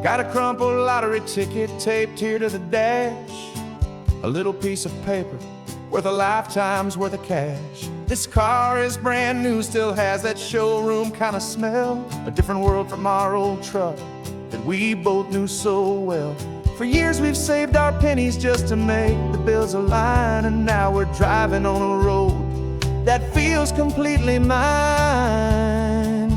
Got a crumpled lottery ticket taped here to the dash, a little piece of paper worth a lifetime's worth of cash. This car is brand new, still has that showroom kind of smell, a different world from our old truck that we both knew so well. For years we've saved our pennies just to make the bills align, and now we're driving on a road that feels completely mine.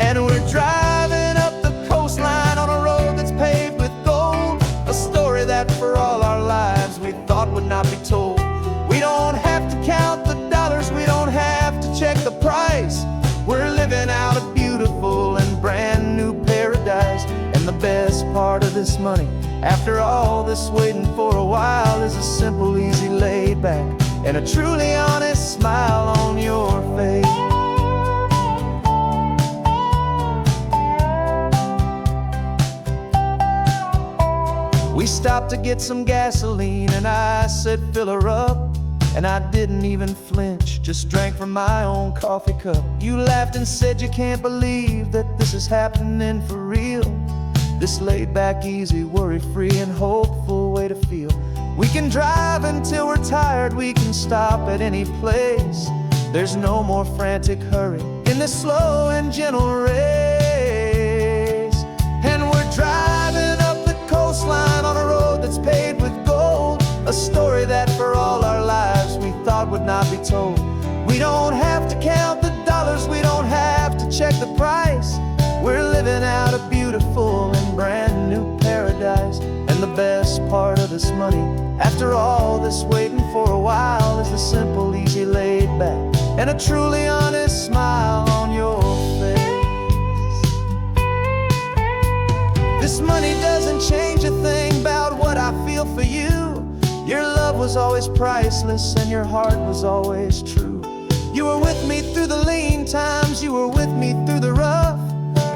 And we're driving up the coastline on a road that's paved with gold, a story that for all our lives we thought would not be told. We don't have to count the dollars, we don't have to check the price. We're living out a beautiful and brand new paradise. And the best part of this money, after all this waiting for a while, is a simple, easy, laid back, and a truly honest smile on your face. We stopped to get some gasoline, and I said, fill her up. And I didn't even flinch, just drank from my own coffee cup. You laughed and said you can't believe that this is happening for real. This laid back, easy, worry-free and hopeful way to feel. We can drive until we're tired, we can stop at any place. There's no more frantic hurry in this slow and gentle race. And we're driving up the coastline on a road that's paved with gold, a story that for all our lives we thought would not be told. We don't have to count the dollars, we don't have to check the price. We're living out a beautiful and brand new paradise. And the best part of this money, after all this waiting for a while, is the simple, easy, laid back, and a truly honest smile on your face. This money doesn't change a thing about what I feel for you. Your love was always priceless and your heart was always true. You were with me through the lean times, you were with me through the rough,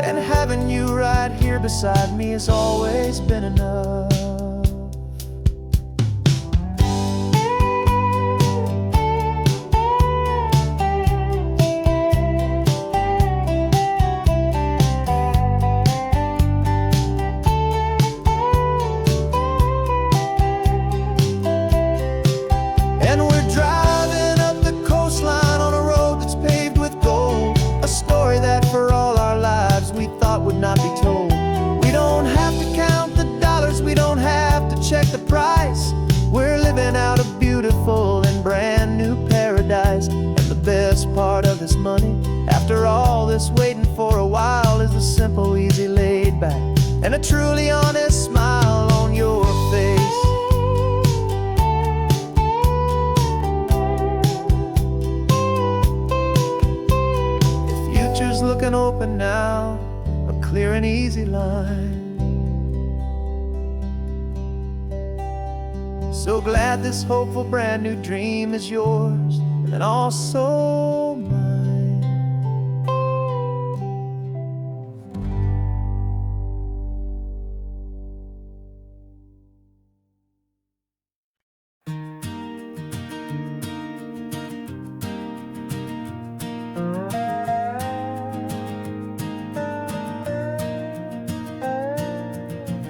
and having you right here beside me has always been enough. Not be told. We don't have to count the dollars, we don't have to check the price. We're living out a beautiful and brand new paradise. And the best part of this money, after all this waiting for a while, is the simple, easy, laid back, and a truly honest smile on your face. The future's looking open now, clear and easy line. So glad this hopeful brand new dream is yours and also mine.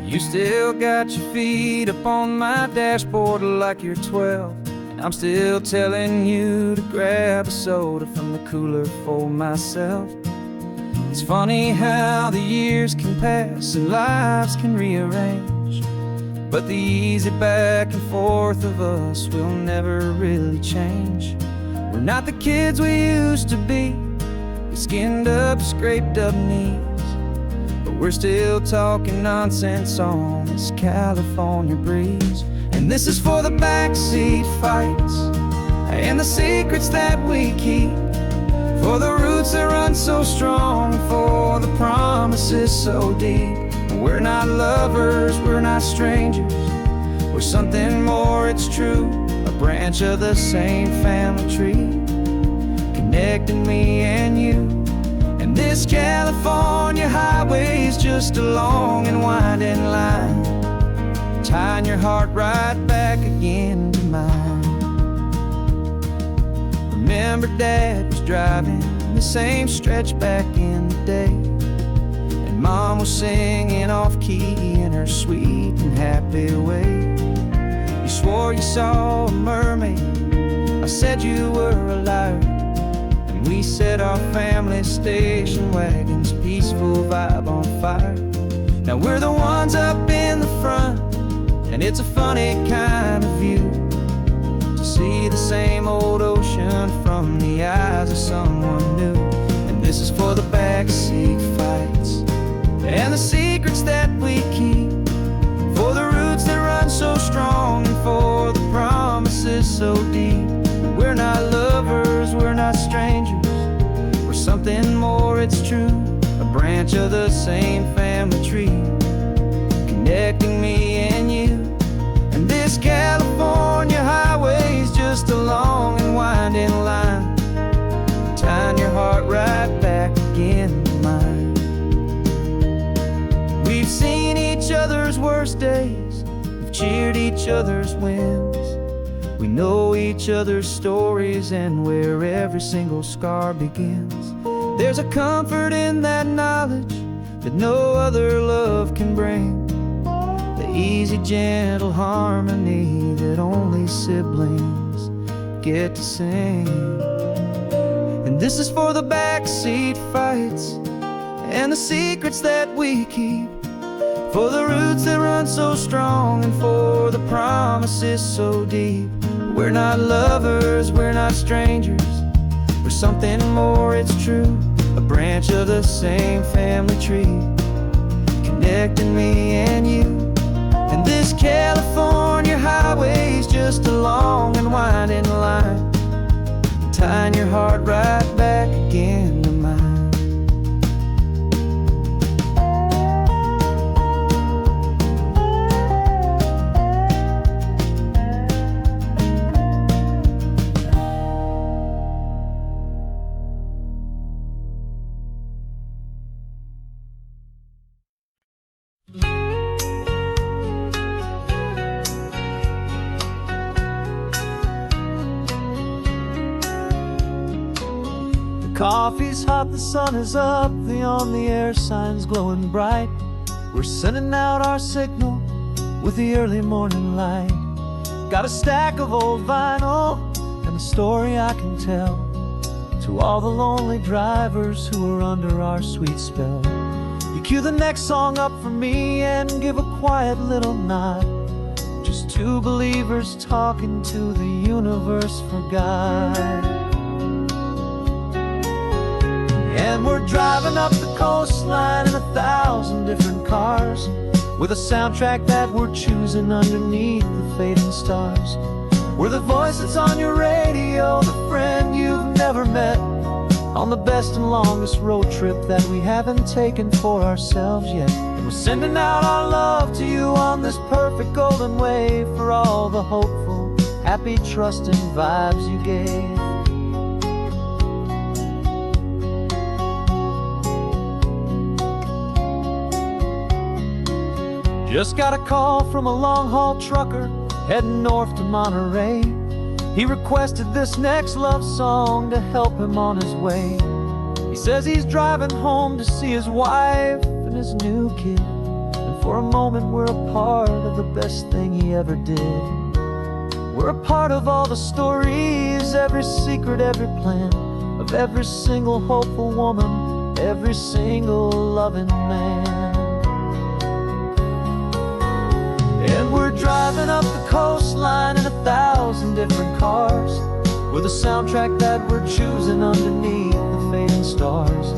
You still got your feet up on my dashboard like you're 12, and I'm still telling you to grab a soda from the cooler for myself. It's funny how the years can pass and lives can rearrange, but the easy back and forth of us will never really change. We're not the kids we used to be, with skinned up, scraped up knees, but we're still talking nonsense on this California breeze. And this is for the backseat fights and the secrets that we keep, for the roots that run so strong, for the promises so deep. We're not lovers, we're not strangers, we're something more, it's true, a branch of the same family tree, connecting me and you. And this California highway is just a long and winding line, tying your heart right back again to mine. Remember Dad was driving the same stretch back in the day, and Mom was singing off-key in her sweet and happy way. You swore you saw a mermaid, I said you were a liar. And we set our family station wagon's peaceful vibe on fire. Now we're the ones up in the front, and it's a funny kind of view to see the same old ocean from the eyes of someone new. And this is for the backseat fights and the secrets that we keep, for the roots that run so strong and for the promises so deep. We're not lovers, we're not strangers, we're something more, it's true. A branch of the same family tree, connecting me and you. And this California highway's just a long and winding line, tying your heart right back again to mine. We've seen each other's worst days, we've cheered each other's wins. We know each other's stories and where every single scar begins. There's a comfort in that knowledge that no other love can bring, the easy, gentle harmony that only siblings get to sing. And this is for the backseat fights and the secrets that we keep, for the roots that run so strong and for the promises so deep. We're not lovers, we're not strangers, we're something more, it's true. A branch of the same family tree, connecting me and you. And this California highway's just a long and winding line, tying your heart right back again to mine. Coffee's hot, the sun is up, the on-the-air sign's glowing bright. We're sending out our signal with the early morning light. Got a stack of old vinyl and a story I can tell to all the lonely drivers who are under our sweet spell. You cue the next song up for me and give a quiet little nod, just two believers talking to the universe for God. And we're driving up the coastline in 1,000 different cars, with a soundtrack that we're choosing underneath the fading stars. We're the voice that's on your radio, the friend you've never met, on the best and longest road trip that we haven't taken for ourselves yet. And we're sending out our love to you on this perfect golden wave, for all the hopeful, happy, trusting vibes you gave. Just got a call from a long-haul trucker heading north to Monterey. He requested this next love song to help him on his way. He says he's driving home to see his wife and his new kid, and for a moment we're a part of the best thing he ever did. We're a part of all the stories, every secret, every plan, of every single hopeful woman, every single loving man. And we're driving up the coastline in 1,000 different cars, with a soundtrack that we're choosing underneath the fading stars.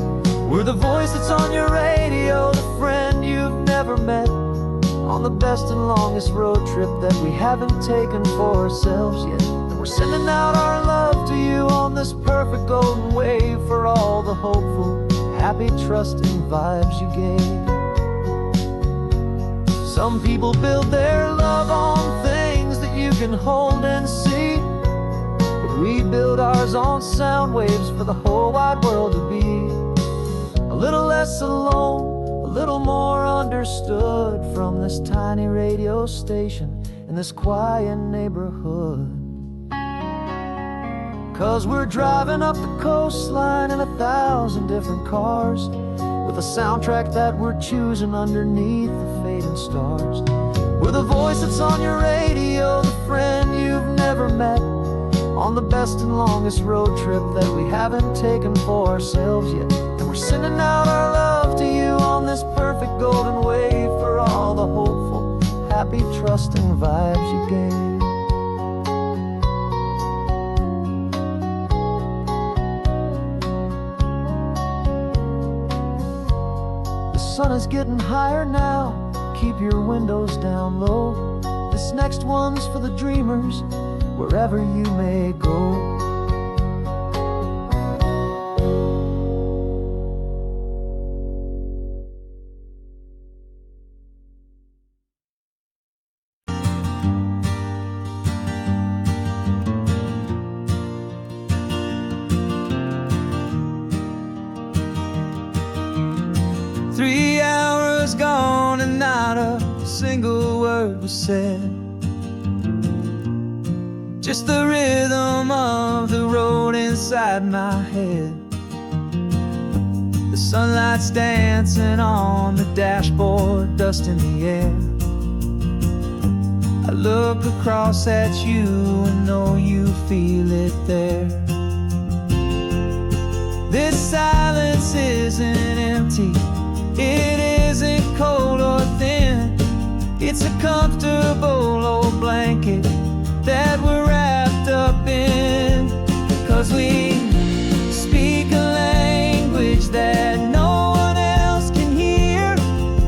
We're the voice that's on your radio, the friend you've never met, on the best and longest road trip that we haven't taken for ourselves yet. And we're sending out our love to you on this perfect golden wave, for all the hopeful, happy, trusting vibes you gave. Some people build their love on things that you can hold and see, but we build ours on sound waves for the whole wide world to be a little less alone, a little more understood, from this tiny radio station in this quiet neighborhood. 'Cause we're driving up the coastline in 1,000 different cars, with a soundtrack that we're choosing underneath the fading stars. We're the voice that's on your radio, the friend you've never met, on the best and longest road trip that we haven't taken for ourselves yet. And we're sending out our love to you on this perfect golden wave for all the hopeful, happy, trusting vibes you gave. The sun is getting higher now, keep your windows down low. This next one's for the dreamers, wherever you may go. 3 hours gone and not a single word was said. Just the rhythm of the road inside my head. The sunlight's dancing on the dashboard, dust in the air. I look across at you and know you feel it there. This silence isn't empty, it isn't cold or thin. It's a comfortable old blanket that we're wrapped up in. 'Cause we speak a language that no one else can hear.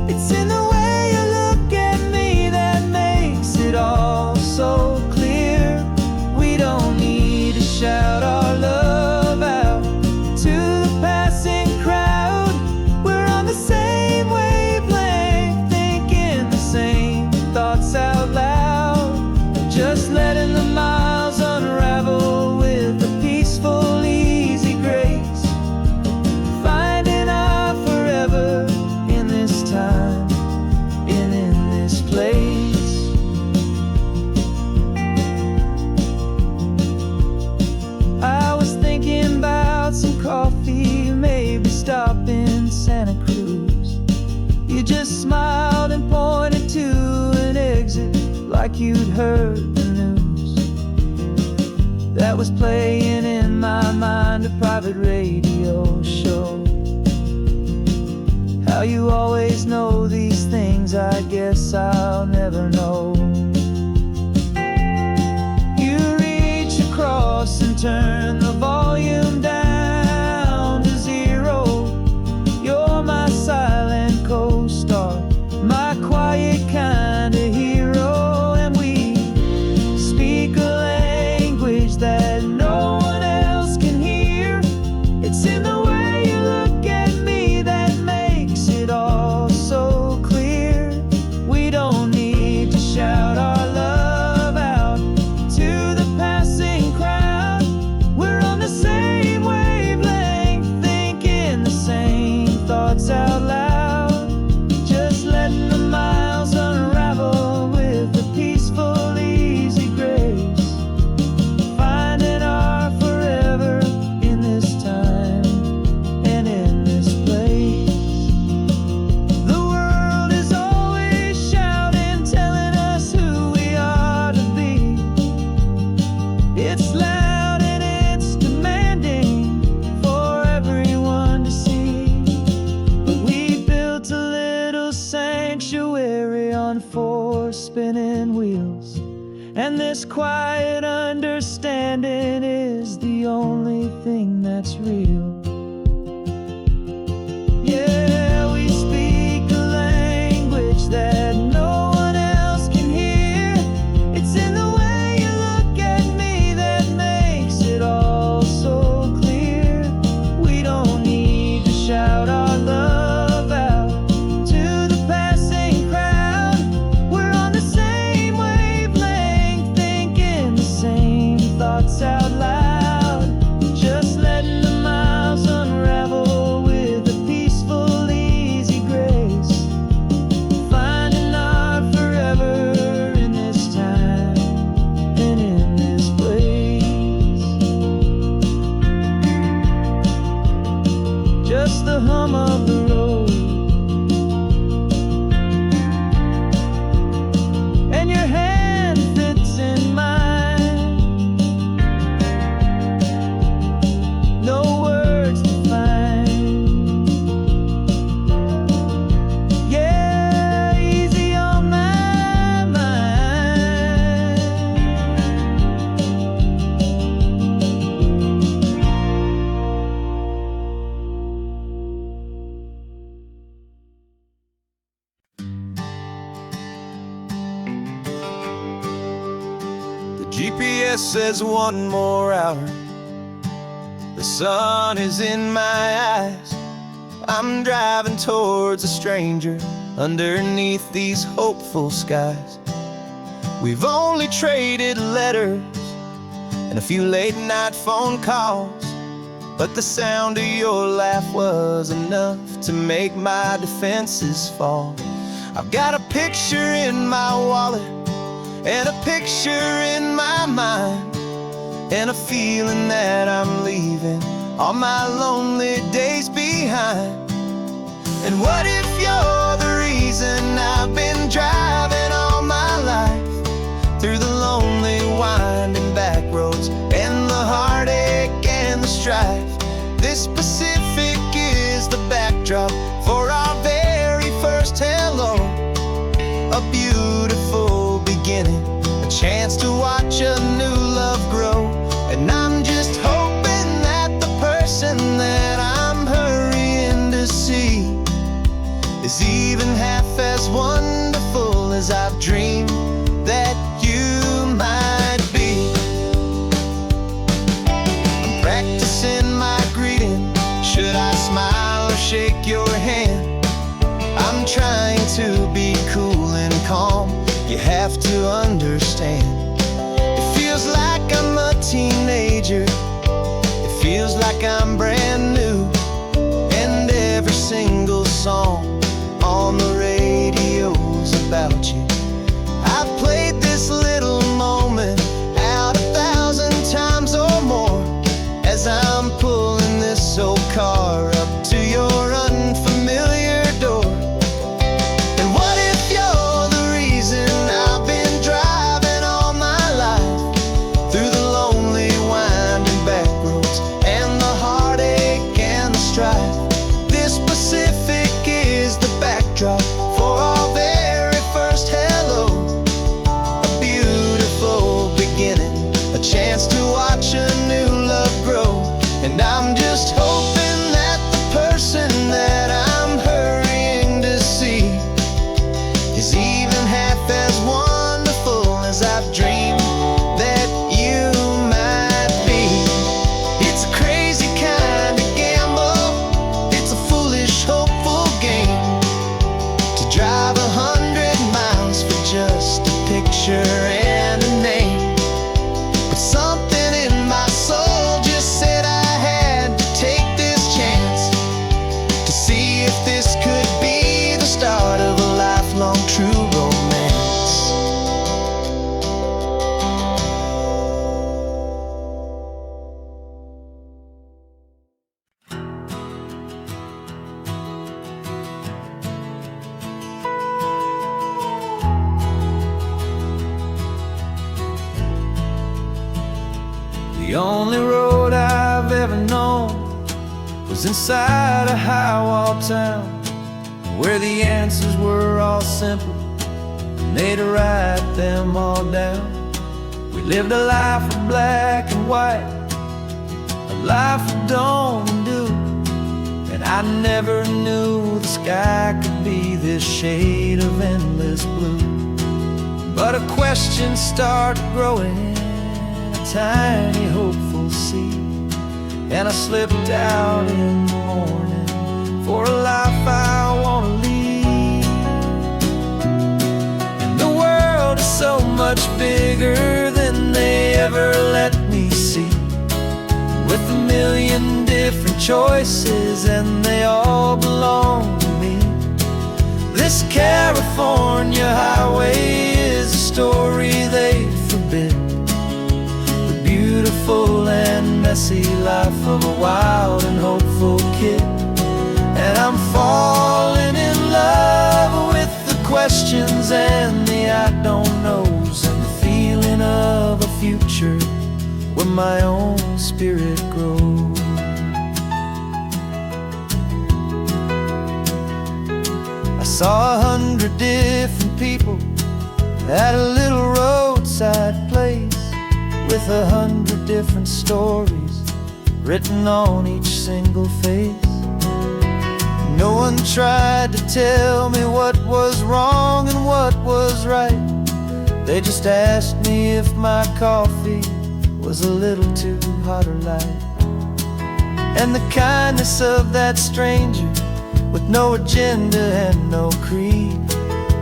It's in the way you look at me that makes it all so clear. We don't need to shout our love out to the passing crowd. We're on the same wavelength, thinking the same thoughts out loud. Just letting the miles unravel with a peaceful, easy grace. Finding our forever in this time and in this place. I was thinking about some coffee, maybe stop in Santa Cruz. You just smiled and pointed to an exit like you'd heard the news. That was playing in my mind, a private radio show. How you always know these things, I guess I'll never know. You reach across and turn the volume down to 0. You're my silent co-star, my quiet kind of hero. And we speak a language that no one else can hear. It's in the way you look at me that makes it all so clear. We don't need to shout our love out to the passing crowd. We're on the same wavelength, thinking the same thoughts out loud. Just letting the miles unravel with a peaceful, easy grace. Finding our forever in this time and in this place. The world is always shouting, telling us who we are to be. It's loud and it's demanding for everyone to see. But we built a little sanctuary on 4 spinning wheels, and this quiet understanding is the only thing that's real. Yeah, we speak a language that no one else can hear. It's in the way you look at me that makes it all so clear. We don't need to shout our love out to the passing crowd. We're on the same wavelength, thinking the same thoughts out loud. Just letting the miles unravel with a peaceful, easy grace. Finding our forever in this time and in this place. Just the hum of the road GPS says one more hour. The sun is in my eyes. I'm driving towards a stranger underneath these hopeful skies. We've only traded letters and a few late night phone calls, but the sound of your laugh was enough to make my defenses fall. I've got a picture in my wallet and a picture in my mind, and a feeling that I'm leaving all my lonely days behind. And what if you're the reason I've been driving all my life, through the lonely winding back roads and the heartache and the strife? This Pacific is the backdrop for our very first hello. A beautiful beginning, a chance to watch a new love grow. And I'm just hoping that the person that I'm hurrying to see is even half as wonderful as I've dreamed that you might be. I'm practicing my greeting. Should I smile or shake your hand? I'm trying to be cool and calm. You have to understand. It feels like I'm a teenager. It feels like I'm brand new. And every single song on the radio's about you. I've played this little moment out 1,000 times or more as I'm pulling this old car up to your unfamiliar door. And what if you're the reason I've been driving all my life, through the lonely winding back roads and the heartache and the strife? This Pacific is the backdrop for our very first hello. A beautiful beginning, a chance to watch a new love grow. And I'm just hoping that the person that I'm hurrying to see is even half as wonderful as I've dreamed that you might be. It's a crazy kind of gamble. It's a foolish, hopeful game to drive 100 miles for just a picture and a name. But something in my soul just said I had to take this chance to see if this could be the start of a lifelong true romance. The only road I've ever known was inside a high-wall town, where the answers were all simple and they'd write them all down. We lived a life of black and white, a life of dawn and dew, and I never knew the sky could be this shade of endless blue. But a question started growing, tiny hopeful seed, and I slipped out in the morning for a life I want to lead. And the world is so much bigger than they ever let me see, with a million different choices and they all belong to me. This California highway is a story they forbid, beautiful and messy life of a wild and hopeful kid. And I'm falling in love with the questions and the I don't knows, and the feeling of a future where my own spirit grows. I saw 100 different people at a little roadside place, with 100 different stories written on each single face. No one tried to tell me what was wrong and what was right, They just asked me if my coffee was a little too hot or light. And the kindness of that stranger, with no agenda and no creed,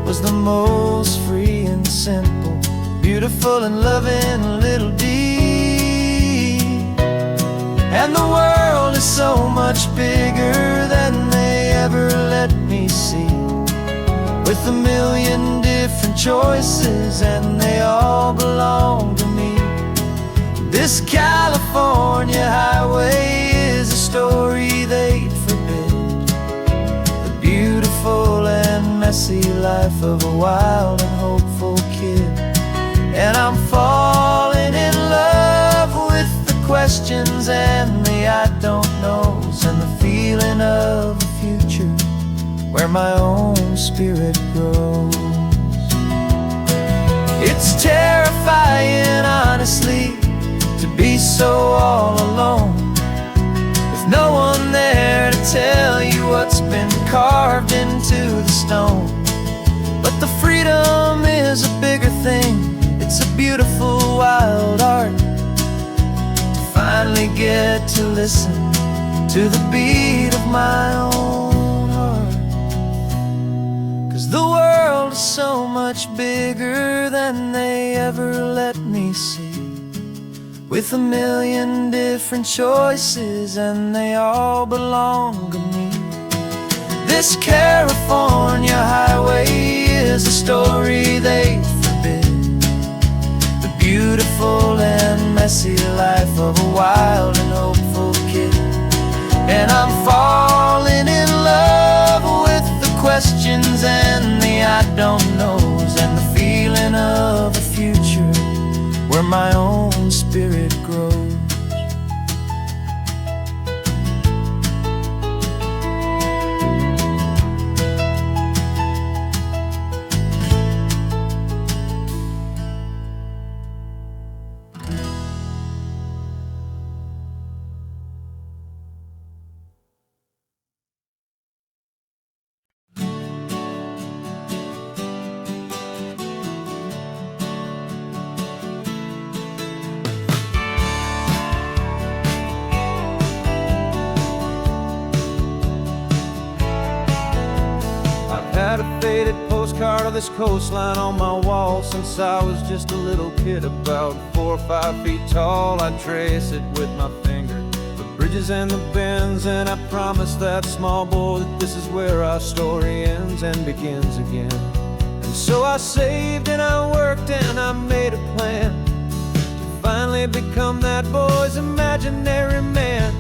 was the most free and simple, beautiful and loving little deed. And the world is so much bigger than they ever let me see, with a million different choices and they all belong to me. This California highway is a story they'd forbid, the beautiful and messy life of a wild and hopeful kid. And I'm falling in love with the questions and the I don't knows, and the feeling of a future where my own spirit grows. It's terrifying, honestly, to be so all alone, with no one there to tell you what's been carved into the stone. But the freedom is a bigger thing. It's a beautiful wild art to finally get to listen to the beat of my own heart. 'Cause the world is so much bigger than they ever let me see, with a million different choices and they all belong to me. This California highway is a story they forbid, the beautiful and messy life of a wild and hopeful kid. And I'm falling in love with the questions and the I don't knows, and the feeling of a future where my own spirit grows. Had a faded postcard of this coastline on my wall since I was just a little kid, about 4 or 5 feet tall. I trace it with my finger, the bridges and the bends, and I promised that small boy that this is where our story ends and begins again. And so I saved and I worked and I made a plan to finally become that boy's imaginary man.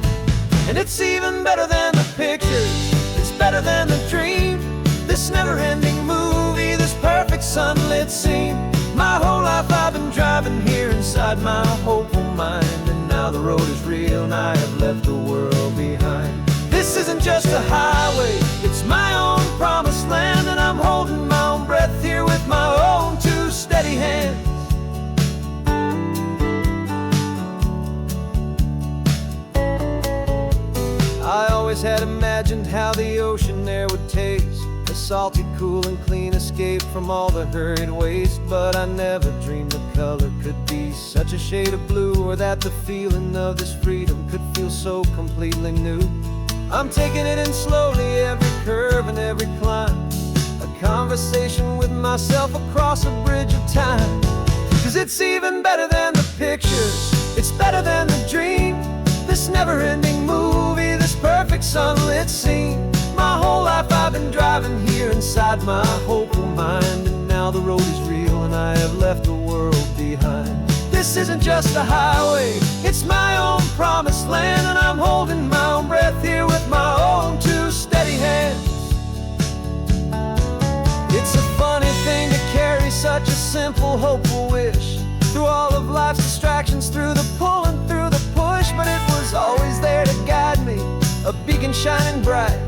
And it's even better than the pictures, it's better than the dream, this never-ending movie, this perfect sunlit scene. My whole life I've been driving here inside my hopeful mind, and now the road is real and I have left the world behind. This isn't just a highway, it's my own promised land, and I'm holding my own breath here with my own two steady hands. I always had imagined how the ocean there would taste, a salty, cool and clean escape from all the hurried waste. But I never dreamed the color could be such a shade of blue, or that the feeling of this freedom could feel so completely new. I'm taking it in slowly, every curve and every climb, a conversation with myself across a bridge of time. 'Cause it's even better than the pictures, it's better than the dream, this never-ending movie, this perfect sunlit scene. My whole life I've been driving here inside my hopeful mind, and now the road is real and I have left the world behind. This isn't just a highway, it's my own promised land, and I'm holding my own breath here with my own two steady hands. It's a funny thing to carry such a simple, hopeful wish through all of life's distractions, through the pull and through the push, but it was always there to guide me, a beacon shining bright,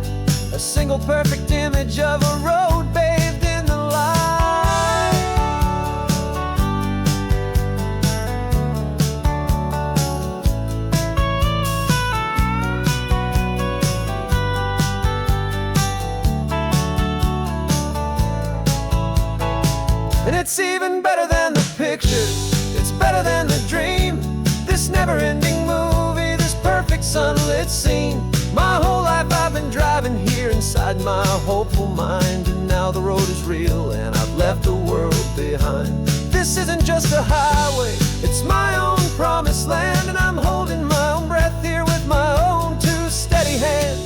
a single perfect image of a road bathed in the light. And it's even better than it seemed. My whole life I've been driving here inside my hopeful mind, and now the road is real and I've left the world behind. This isn't just a highway, it's my own promised land, and I'm holding my own breath here with my own two steady hands.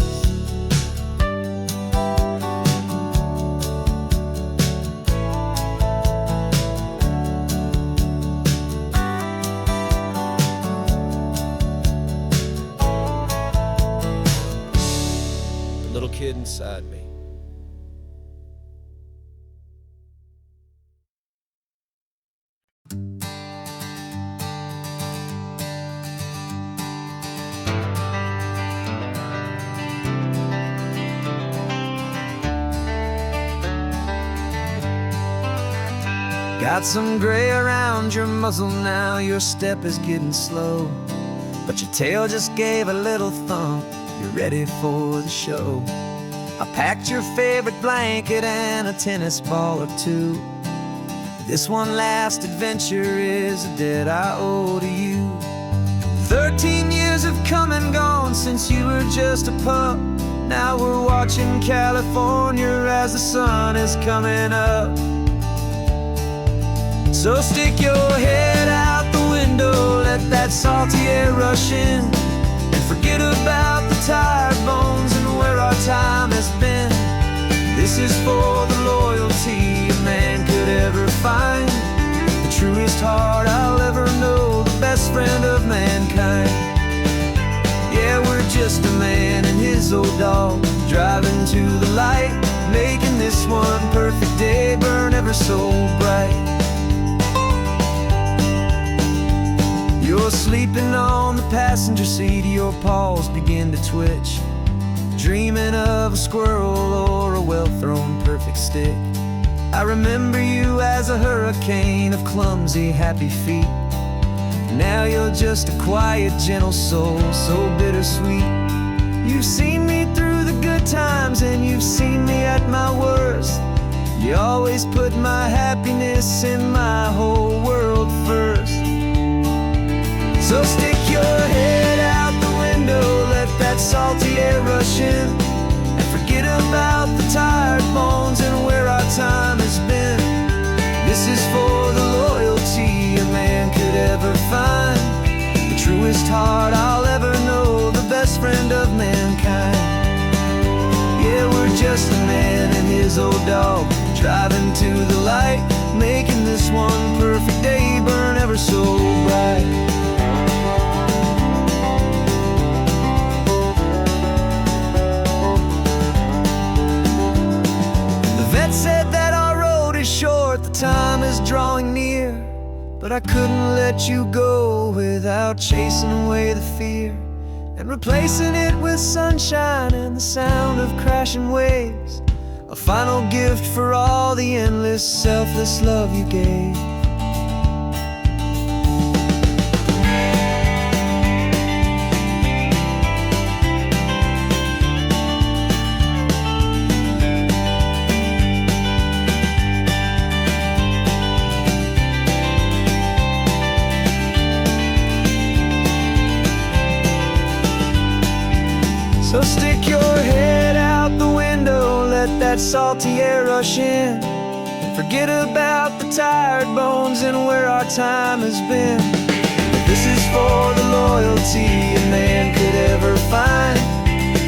The little kid inside me. Got some gray around your muzzle now, your step is getting slow, but your tail just gave a little thump, you're ready for the show. I packed your favorite blanket and a tennis ball or two. This one last adventure is a debt I owe to you. 13 years have come and gone since you were just a pup. Now we're watching California as the sun is coming up. So stick your head out the window, let that salty air rush in, and forget about the tired bones and where our time has been. This is for the loyalty a man could ever find, the truest heart I'll ever know, the best friend of mankind. Yeah, we're just a man and his old dog, driving to the light, making this one perfect day burn ever so bright. You're sleeping on the passenger seat, your paws begin to twitch, dreaming of a squirrel or a well-thrown perfect stick. I remember you as a hurricane of clumsy, happy feet. Now you're just a quiet, gentle soul, so bittersweet. You've seen me through the good times and you've seen me at my worst. You always put my happiness and my whole world first. So stick your head out the window, let that salty air rush in, and forget about the tired bones and where our time has been. This is for the loyalty a man could ever find, the truest heart I'll ever know, the best friend of mankind. Yeah, we're just a man and his old dog, driving to the light, making this one perfect day burn ever so bright. Said that our road is short, the time is drawing near, but I couldn't let you go without chasing away the fear and replacing it with sunshine and the sound of crashing waves, a final gift for all the endless, selfless love you gave. So stick your head out the window, let that salty air rush in, and forget about the tired bones and where our time has been. This is for the loyalty a man could ever find,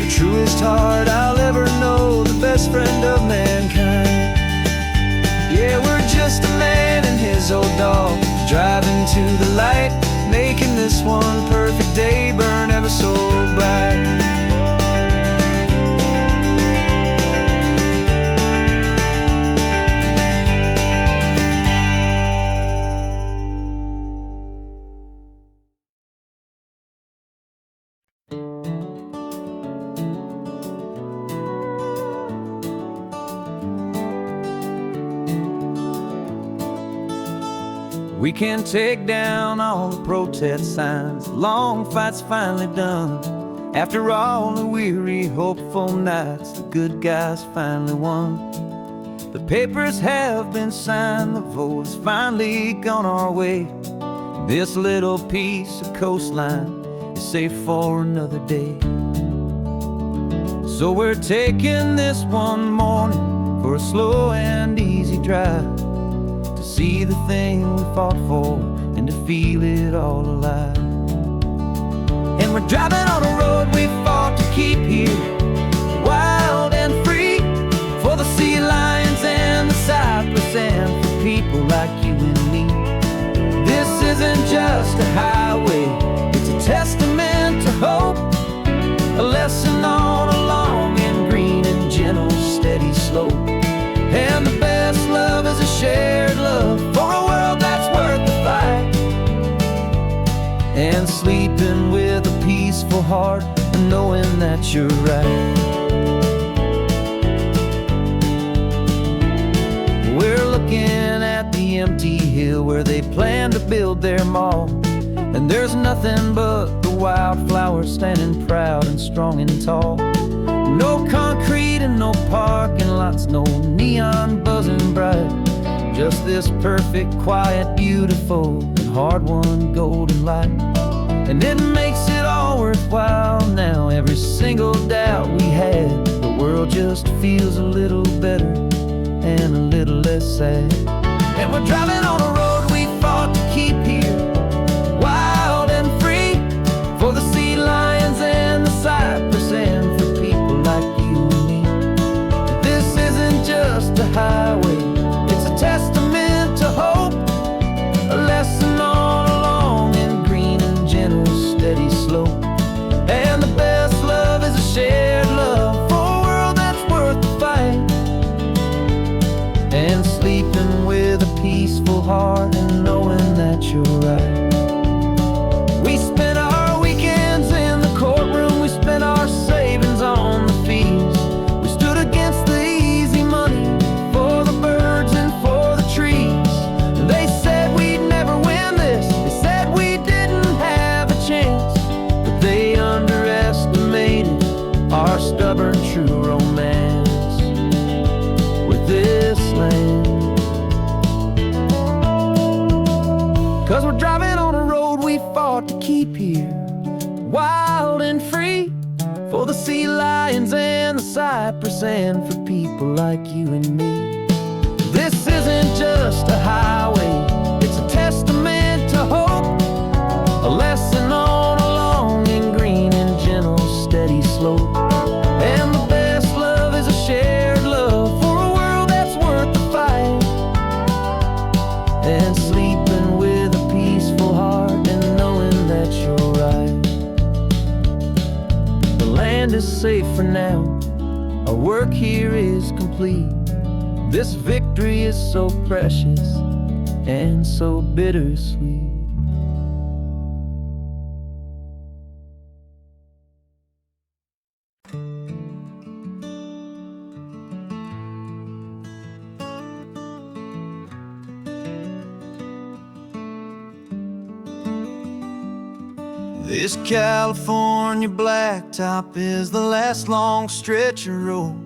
the truest heart I'll ever know, the best friend of mankind. Yeah, we're just a man and his old dog, driving to the light, making this one perfect day burn ever so bright. We can take down all the protest signs, the long fight's finally done. After all the weary, hopeful nights, the good guys finally won. The papers have been signed, the vote has finally gone our way. This little piece of coastline is saved for another day. So we're taking this one morning for a slow and easy drive, to see the thing we fought for and to feel it all alive. And we're driving on a road we fought to keep here, wild and free, for the sea lions and the cypress and for people like you and me. This isn't just a highway, it's a testament to hope, a lesson on a long and green and gentle steady slope. And the best love is a shared love for a world that's worth the fight, and sleeping with a peaceful heart and knowing that you're right. We're looking at the empty hill where they plan to build their mall, and there's nothing but the wildflowers standing proud and strong and tall. No concrete and no parking lots, no neon buzzing bright, just this perfect, quiet, beautiful, and hard-won golden light. And it makes it all worthwhile now. Every single doubt we had, the world just feels a little better and a little less sad. And we're driving on a road we fought to keep here, wild and free, for the sea lions and the cypress and for people like you and me. This isn't just a highway, it's a testament to hope, a lesson on a long and green and gentle steady slope. And the best love is a shared love for a world that's worth the fight, and sleeping with a peaceful heart and knowing that you're right. We spent our weekends in the courtroom, we spent our savings on the fees. We stood against the easy money for the birds and for the trees. And they said we'd never win this, they said we didn't have a chance, but they underestimated our stubborn true romance with this land. 'Cause we're driving on a road we fought to keep here, wild and free, for the sea lions and the cypress and for people like you and me. This isn't just a highway, it's a testament to hope, a lesson on a long and green and gentle steady slope. And the best love is a shared love for a world that's worth the fight, and sleeping with a peaceful heart and knowing that you're right. The land is safe for now, our work here is complete. This victory is so precious and so bittersweet. This California blacktop is the last long stretch of road,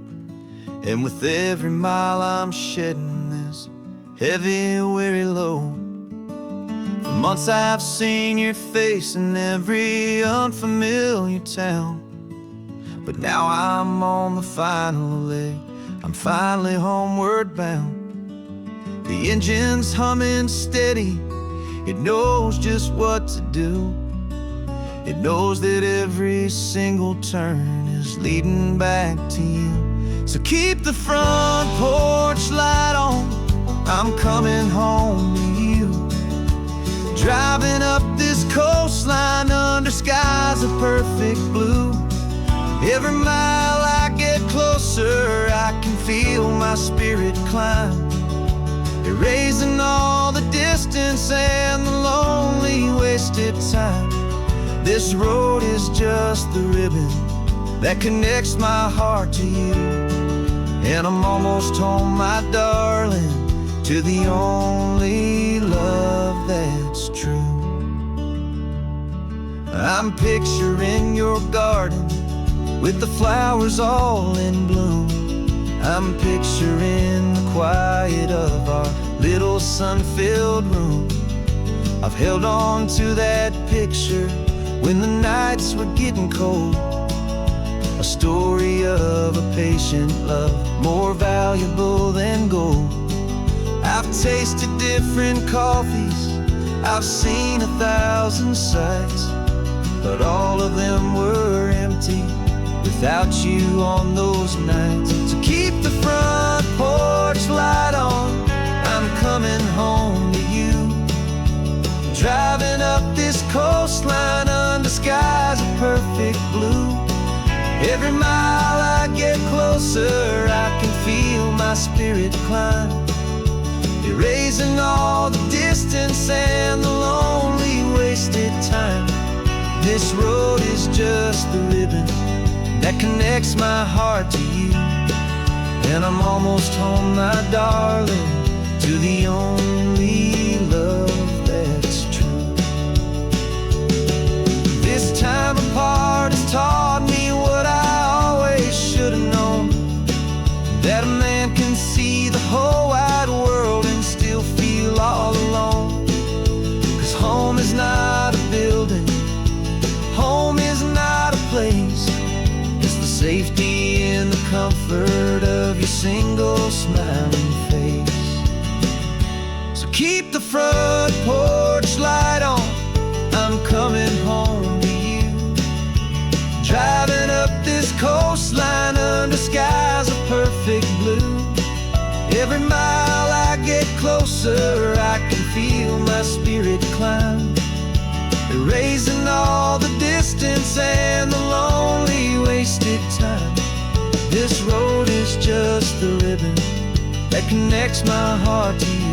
and with every mile I'm shedding this heavy, weary load. For months I've seen your face in every unfamiliar town, but now I'm on the final leg, I'm finally homeward bound. The engine's humming steady, it knows just what to do. It knows that every single turn is leading back to you. So keep the front porch light on, I'm coming home to you. Driving up this coastline under skies of perfect blue. Every mile I get closer, I can feel my spirit climb, erasing all the distance and the lonely wasted time. This road is just the ribbon that connects my heart to you, and I'm almost home, my darling, to the only love that's true. I'm picturing your garden with the flowers all in bloom. I'm picturing the quiet of our little sun-filled room. I've held on to that picture when the nights were getting cold. A story of a patient love, more valuable than gold. I've tasted different coffees, I've seen 1,000 sights, but all of them were empty without you on those nights. So keep the front porch light on, I'm coming home to you. Driving up this coastline under skies of perfect blue. Every mile I get closer, I can feel my spirit climb, erasing all the distance and the lonely wasted time. This road is just the ribbon that connects my heart to you. And I'm almost home, my darling, to the only love that's true. This time apart has taught me what I always should have known, that a man can see the whole wide world and still feel all alone. 'Cause home is not a building, home is not a place, it's the safety and the comfort of your single smiling face. So keep the front porch light on, I'm coming home to you. Driving up this coastline under skies of perfect blue. Every mile I get closer, I can feel my spirit climb, erasing all the distance and the lonely wasted time. This road is just the ribbon that connects my heart to you.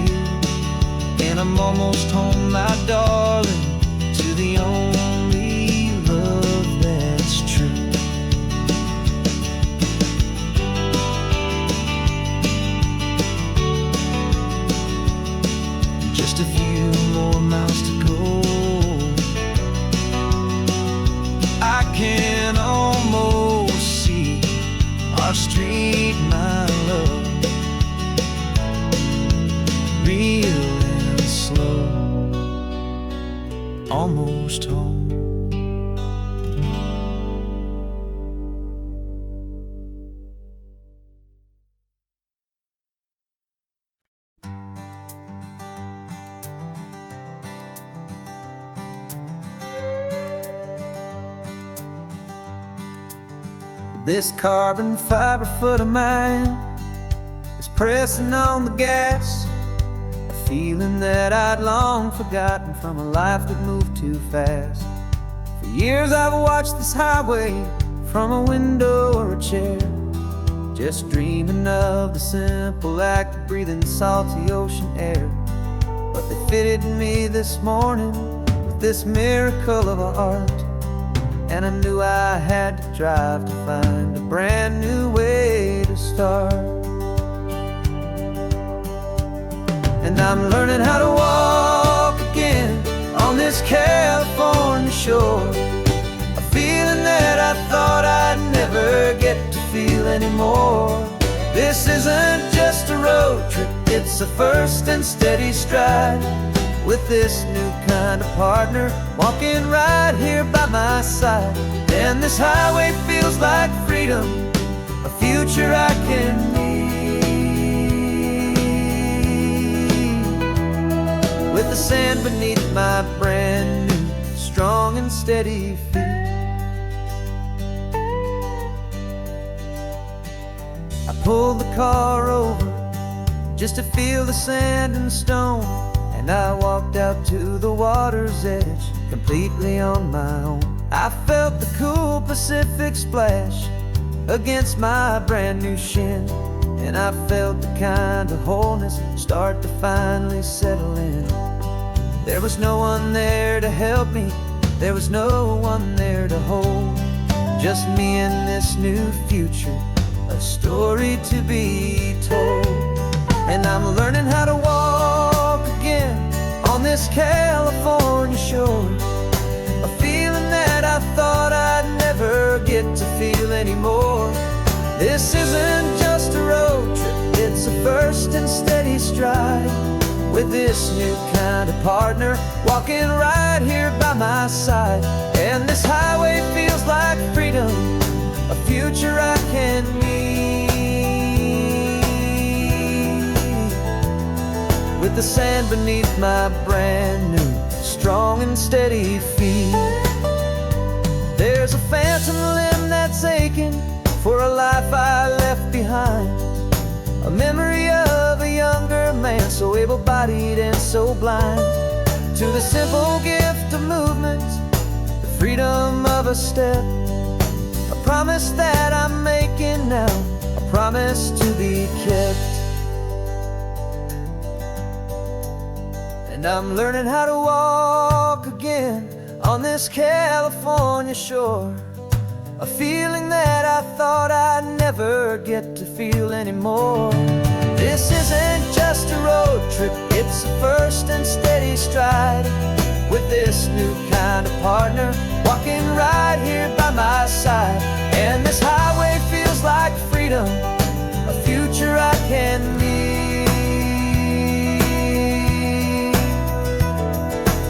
And I'm almost home, my darling, to the only love that's true. Just a few more miles to go, I can almost see our street, my love, real and slow, almost home. This carbon fiber foot of mine is pressing on the gas, a feeling that I'd long forgotten from a life that moved too fast. For years I've watched this highway from a window or a chair, just dreaming of the simple act of breathing salty ocean air. But they fitted me this morning with this miracle of art, and I knew I had to drive to find a brand new way to start. And I'm learning how to walk again on this California shore, a feeling that I thought I'd never get to feel anymore. This isn't just a road trip, it's a first and steady stride, with this new kind of partner walking right here by my side. And this highway feels like freedom, a future I can need, with the sand beneath my brand new strong and steady feet. I pulled the car over just to feel the sand and stone, and I walked out to the water's edge completely on my own. I felt the cool Pacific splash against my brand new shin, and I felt the kind of wholeness start to finally settle in. There was no one there to help me, there was no one there to hold, just me and this new future, a story to be told. And I'm learning how to walk again on this California shore, a feeling that I thought I'd never get to feel anymore. This isn't just a road trip, it's a first and steady stride, with this new kind of partner walking right here by my side. And this highway feels like freedom, a future I can meet, with the sand beneath my brand new strong and steady feet. There's a phantom limb that's aching for a life I left behind, a memory of a younger man, so able-bodied and so blind, to the simple gift of movement, the freedom of a step, a promise that I'm making now, a promise to be kept. And I'm learning how to walk again on this California shore, a feeling that I thought I'd never get to feel anymore. This isn't just a road trip, it's a first and steady stride, with this new kind of partner walking right here by my side. And this highway feels like freedom, a future I can meet,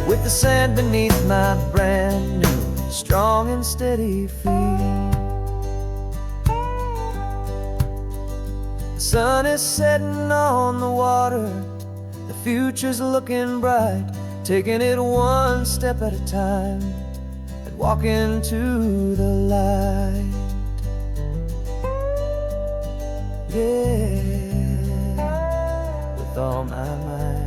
with the sand beneath my brand new strong and steady feet. The sun is setting on the water, the future's looking bright, taking it one step at a time and walking to the light. Yeah, with all my might.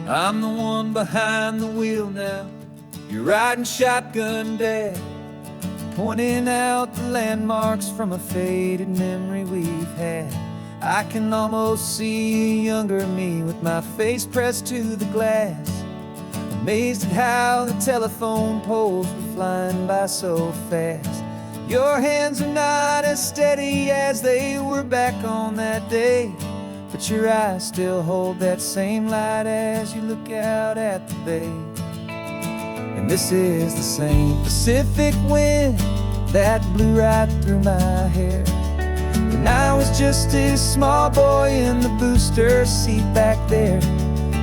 I'm the one behind the wheel now, you're riding shotgun, Dad, pointing out the landmarks from a faded memory we've had. I can almost see a younger me with my face pressed to the glass, amazed at how the telephone poles were flying by so fast. Your hands are not as steady as they were back on that day, but your eyes still hold that same light as you look out at the bay. And this is the same Pacific wind that blew right through my hair when I was just a small boy in the booster seat back there.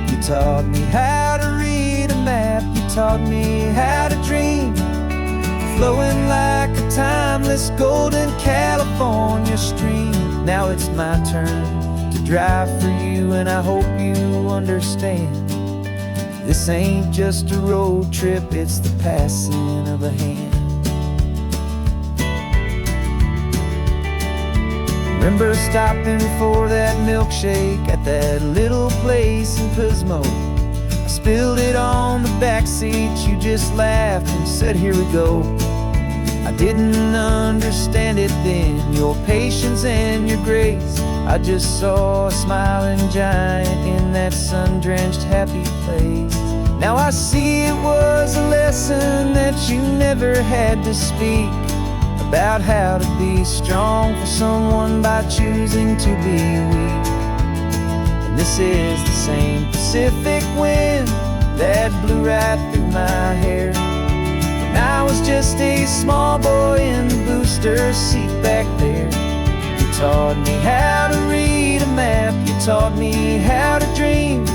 You taught me how to read a map, you taught me how to dream, flowing like a timeless golden California stream. Now it's my turn to drive for you, and I hope you understand, this ain't just a road trip, it's the passing of a hand. Remember stopping for that milkshake at that little place in Pismo? I spilled it on the back seat, you just laughed and said, here we go. I didn't understand it then, your patience and your grace. I just saw a smiling giant in that sun-drenched happy place. Now I see it was a lesson that you never had to speak, about how to be strong for someone by choosing to be weak. And this is the same Pacific wind that blew right through my hair when I was just a small boy in the booster seat back there. You taught me how to read a map, you taught me how to dream,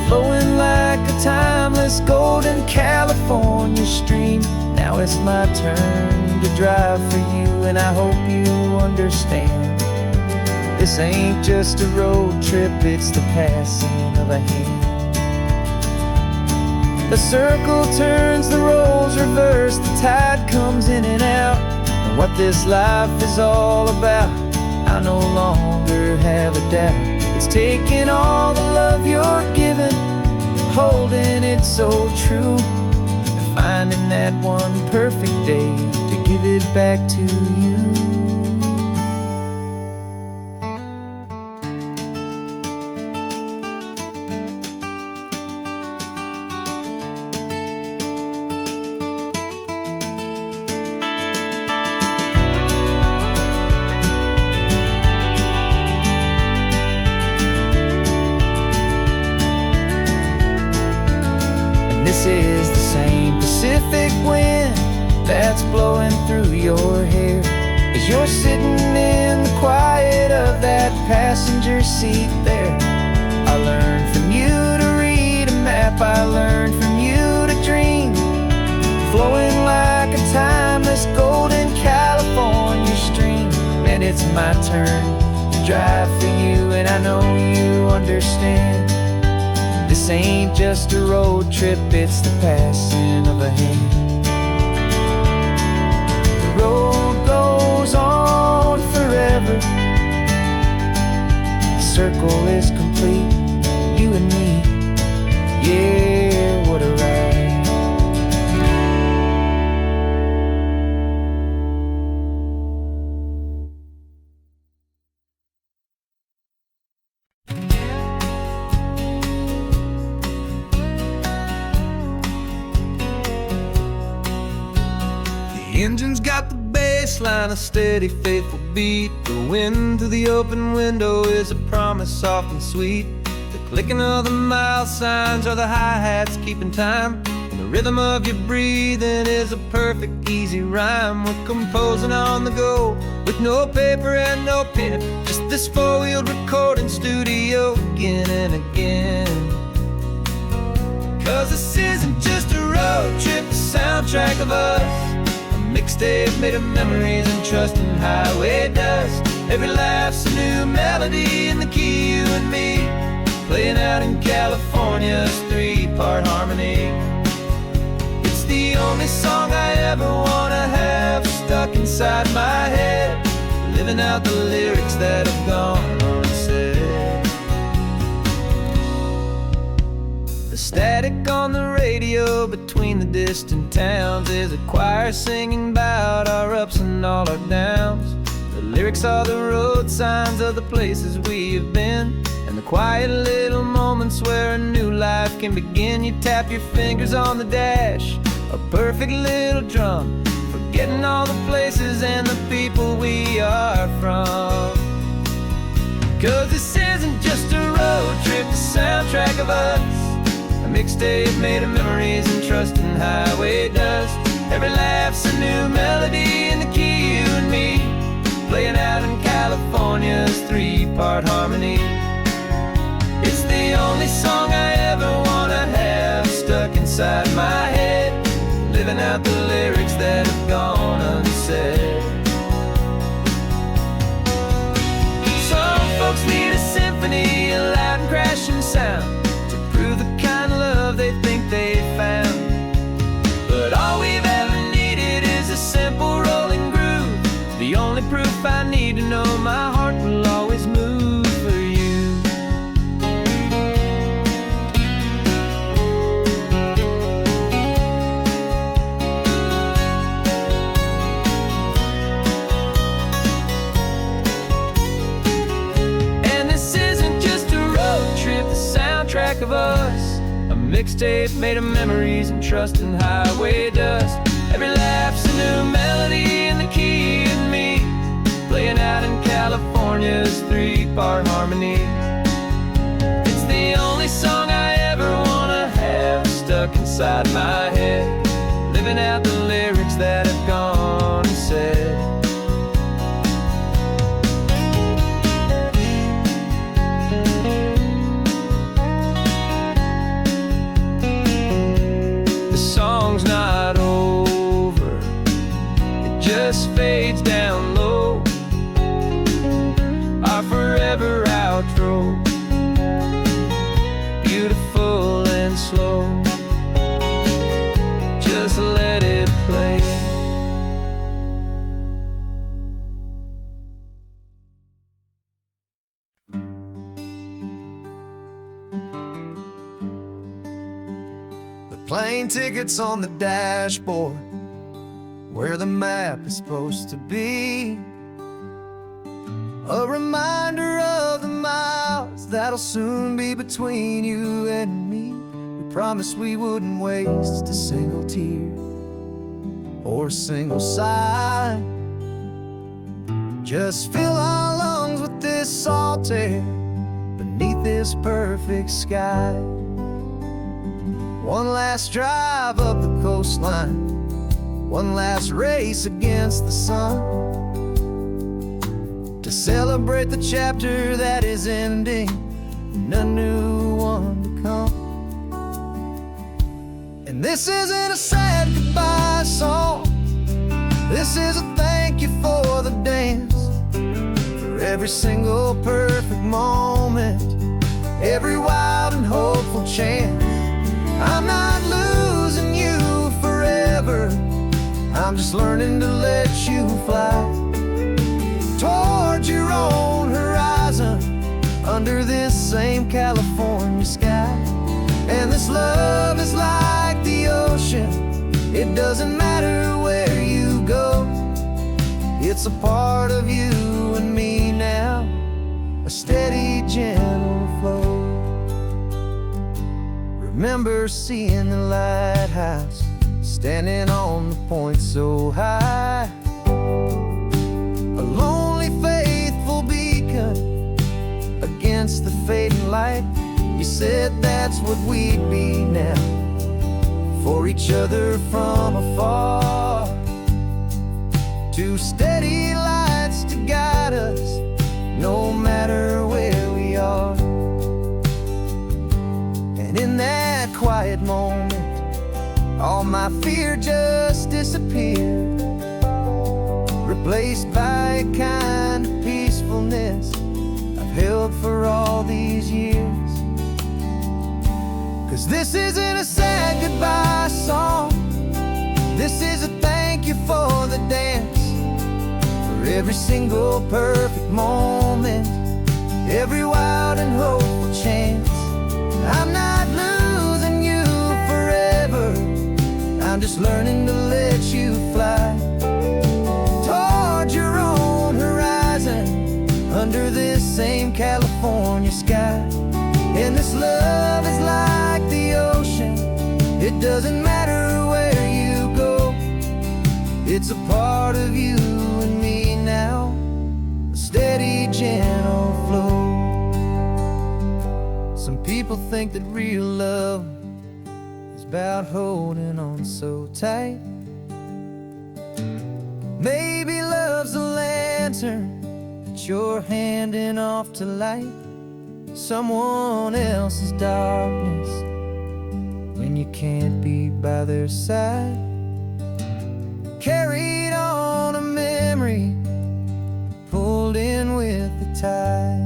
flowing like a timeless golden California stream. Now it's my turn to drive for you, and I hope you understand, this ain't just a road trip, it's the passing of a hand. The circle turns, the roles reverse, the tide comes in and out, and what this life is all about, I no longer have a doubt. It's taking all the love you're giving, holding it so true, and finding that one perfect day to give it back to you. This is the same Pacific wind that's blowing through your hair as you're sitting in the quiet of that passenger seat there. I learned from you to read a map, I learned from you to dream, flowing like a timeless golden California stream. And it's my turn to drive for you, and I know you understand. This ain't just a road trip, it's the passing of a hand. The road goes on forever, the circle is complete, you and me, yeah, what a ride. The engine's got the bass line, a steady, faithful beat. The wind through the open window is a promise soft and sweet. The clicking of the mile signs are the hi-hats keeping time, and the rhythm of your breathing is a perfect, easy rhyme. We're composing on the go with no paper and no pen, just this four-wheeled recording studio again and again. 'Cause this isn't just a road trip, the soundtrack of us, mixtape made of memories and trust in highway dust. Every laugh's a new melody in the key, you and me, playing out in California's three-part harmony. It's the only song I ever wanna have stuck inside my head, living out the lyrics that have gone unsaid. The static on the radio between the distant towns is a choir singing about our ups and all our downs. The lyrics are the road signs of the places we have been, and the quiet little moments where a new life can begin. You tap your fingers on the dash, a perfect little drum, forgetting all the places and the people we are from. 'Cause this isn't just a road trip, the soundtrack of us, a mixtape made of memories and trust in highway dust. Every laugh's a new melody in the key, you and me, playing out in California's three-part harmony. It's the only song I ever wanna have stuck inside my head, living out the lyrics that have gone unsaid. Some folks need a symphony, a loud and crashing sound, the kind of love they think they found. But all we've ever needed is a simple rolling groove, the only proof I need to know my heart will always move for you. And this isn't just a road trip, the soundtrack of us, a mixtape made of memories and trust in highway dust. Every laugh's a new melody in the key, you and me, playing out in California's three-part harmony. It's the only song I ever wanna have stuck inside my head, living out the lyrics that have gone unsaid. Not over, it just fades down low, our forever outro, beautiful and slow, just let it play. Plane tickets on the dashboard, where the map is supposed to be, a reminder of the miles that'll soon be between you and me. We promised we wouldn't waste a single tear or a single sigh, just fill our lungs with this salt air beneath this perfect sky. One last drive up the coastline, one last race against the sun, to celebrate the chapter that is ending and a new one to come. And this isn't a sad goodbye song, this is a thank you for the dance, for every single perfect moment, every wild and hopeful chance. I'm not losing you forever, I'm just learning to let you fly towards your own horizon, under this same California sky. And this love is like the ocean, it doesn't matter where you go, it's a part of you and me now, a steady, gentle flow. Remember seeing the lighthouse, standing on the point so high, a lonely, faithful beacon against the fading light. You said that's what we'd be now, for each other from afar. Two steady lights to guide us, no matter where we are. And in that quiet moment, all my fear just disappeared, replaced by a kind of peacefulness I've held for all these years. 'Cause this isn't a sad goodbye song, this is a thank you for the dance, for every single perfect moment, every wild and hopeful chance. I'm not losing you forever, I'm just learning to let you fly towards your own horizon, under this same California sky. And this love is like the ocean, it doesn't matter where you go, it's a part of you and me now, a steady, gentle flow. Some people think that real love is about holding on so tight. Maybe love's a lantern that you're handing off to light someone else's darkness when you can't be by their side. Carried on a memory, pulled in with the tide.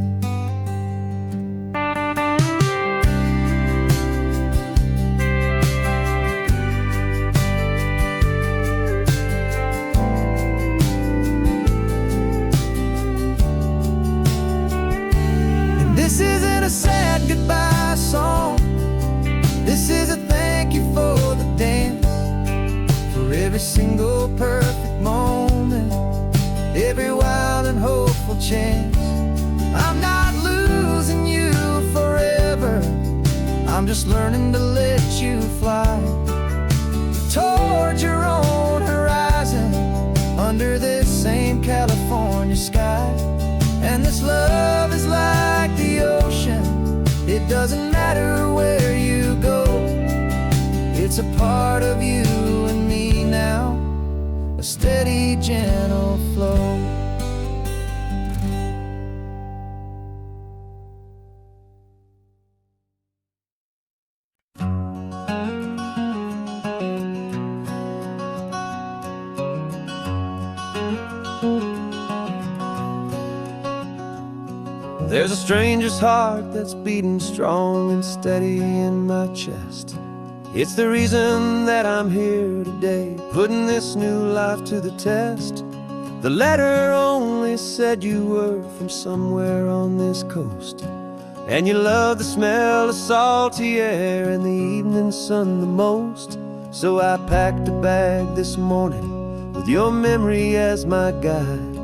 This isn't a sad goodbye song, this is a thank you for the dance, for every single perfect moment, every wild and hopeful chance. I'm not losing you forever, I'm just learning to let you fly towards your own horizon, under this same California sky. And this love is like the ocean, it doesn't matter where you go, it's a part of you and me now, a steady, gentle flow. There's a stranger's heart that's beating strong and steady in my chest. It's the reason that I'm here today, putting this new life to the test. The letter only said you were from somewhere on this coast, and you love the smell of salty air and the evening sun the most. So I packed a bag this morning with your memory as my guide,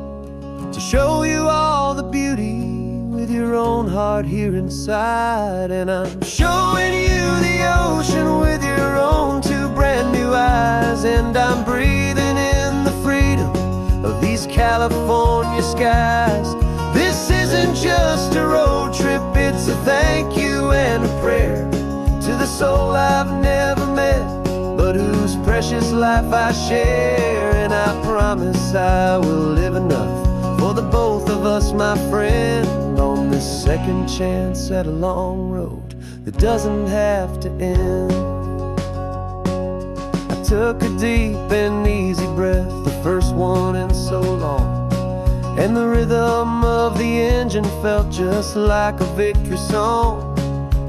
to show you all the beauty with your own heart here inside. And I'm showing you the ocean with your own two brand new eyes, and I'm breathing in the freedom of these California skies. This isn't just a road trip, it's a thank you and a prayer to the soul I've never precious life I share. And I promise I will live enough for the both of us, my friend, on this second chance at a long road that doesn't have to end. I took a deep and easy breath, the first one in so long, and the rhythm of the engine felt just like a victory song.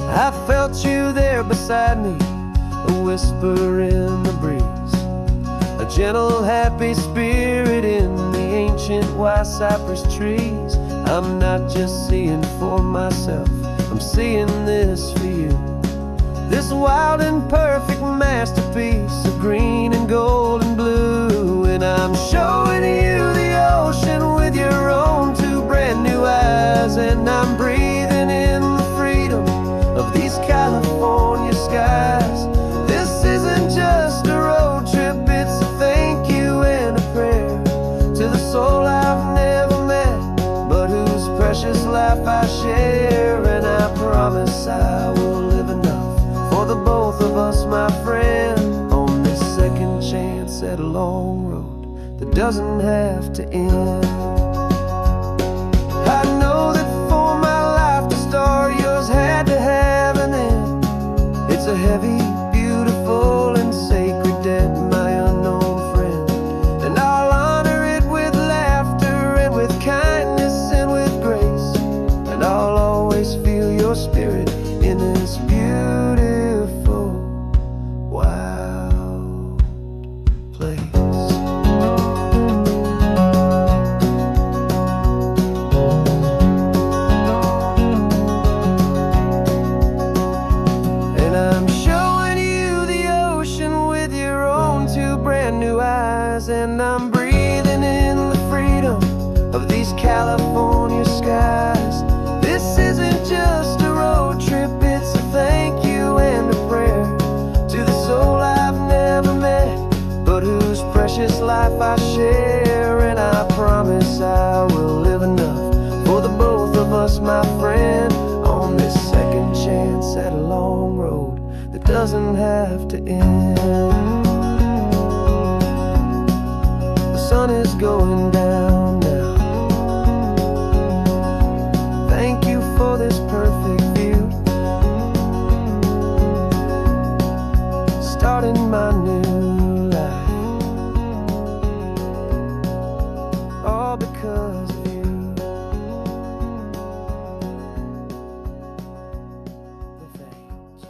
I felt you there beside me, a whisper in the breeze, a gentle, happy spirit in the ancient white cypress trees. I'm not just seeing for myself, I'm seeing this for you. This wild and perfect masterpiece of green and gold and blue. And I'm showing you the ocean with your own two brand new eyes. And I'm breathing in the freedom of these California skies. This isn't just a road trip, it's a thank you and a prayer to the soul I've never met, but whose precious life I share. And I promise I will live enough for the both of us, my friend, on this second chance at a long road that doesn't have to end. I know that for my life to start, yours had to have an end. It's a heavy, beautiful, and sacred debt, my unknown friend. And I'll honor it with laughter and with kindness and with grace. And I'll always feel your spirit in this beautiful, wild place. And I'm showing you the ocean with your own two brand new eyes. And I'm breathing in the freedom of these California skies. This isn't just a road trip, it's a thank you and a prayer to the soul I've never met, but whose precious life I share. And I promise I will live enough for the both of us, my friend, on this second chance at a long road that doesn't have to end. The sun is going down now. Thank you for this perfect view, starting my new life, all because of you. Thank you.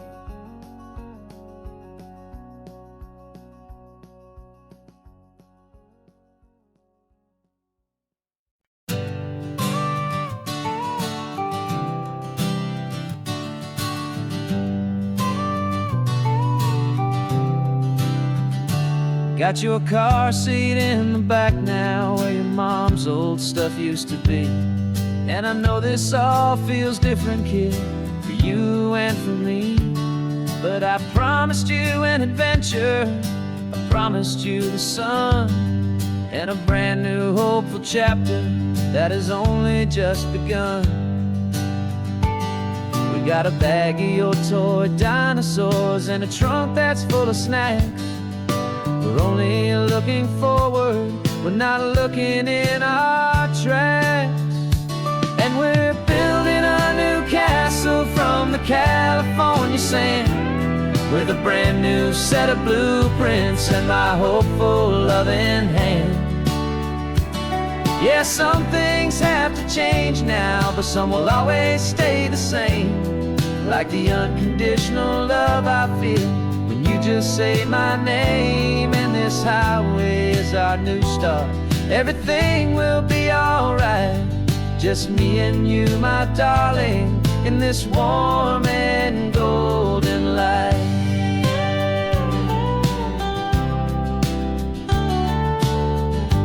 Got your car seat in the back now, where your mom's old stuff used to be. And I know this all feels different, kid, for you and for me. But I promised you an adventure, I promised you the sun, and a brand new hopeful chapter that has only just begun. We got a bag of your toy dinosaurs and a trunk that's full of snacks. We're only looking forward, we're not looking in our tracks. And we're building a new castle from the California sand, with a brand new set of blueprints and my hopeful loving hand. Yeah, some things have to change now, but some will always stay the same, like the unconditional love I feel when you just say my name. And this highway is our new start, everything will be alright. Just me and you, my darling, in this warm and golden light.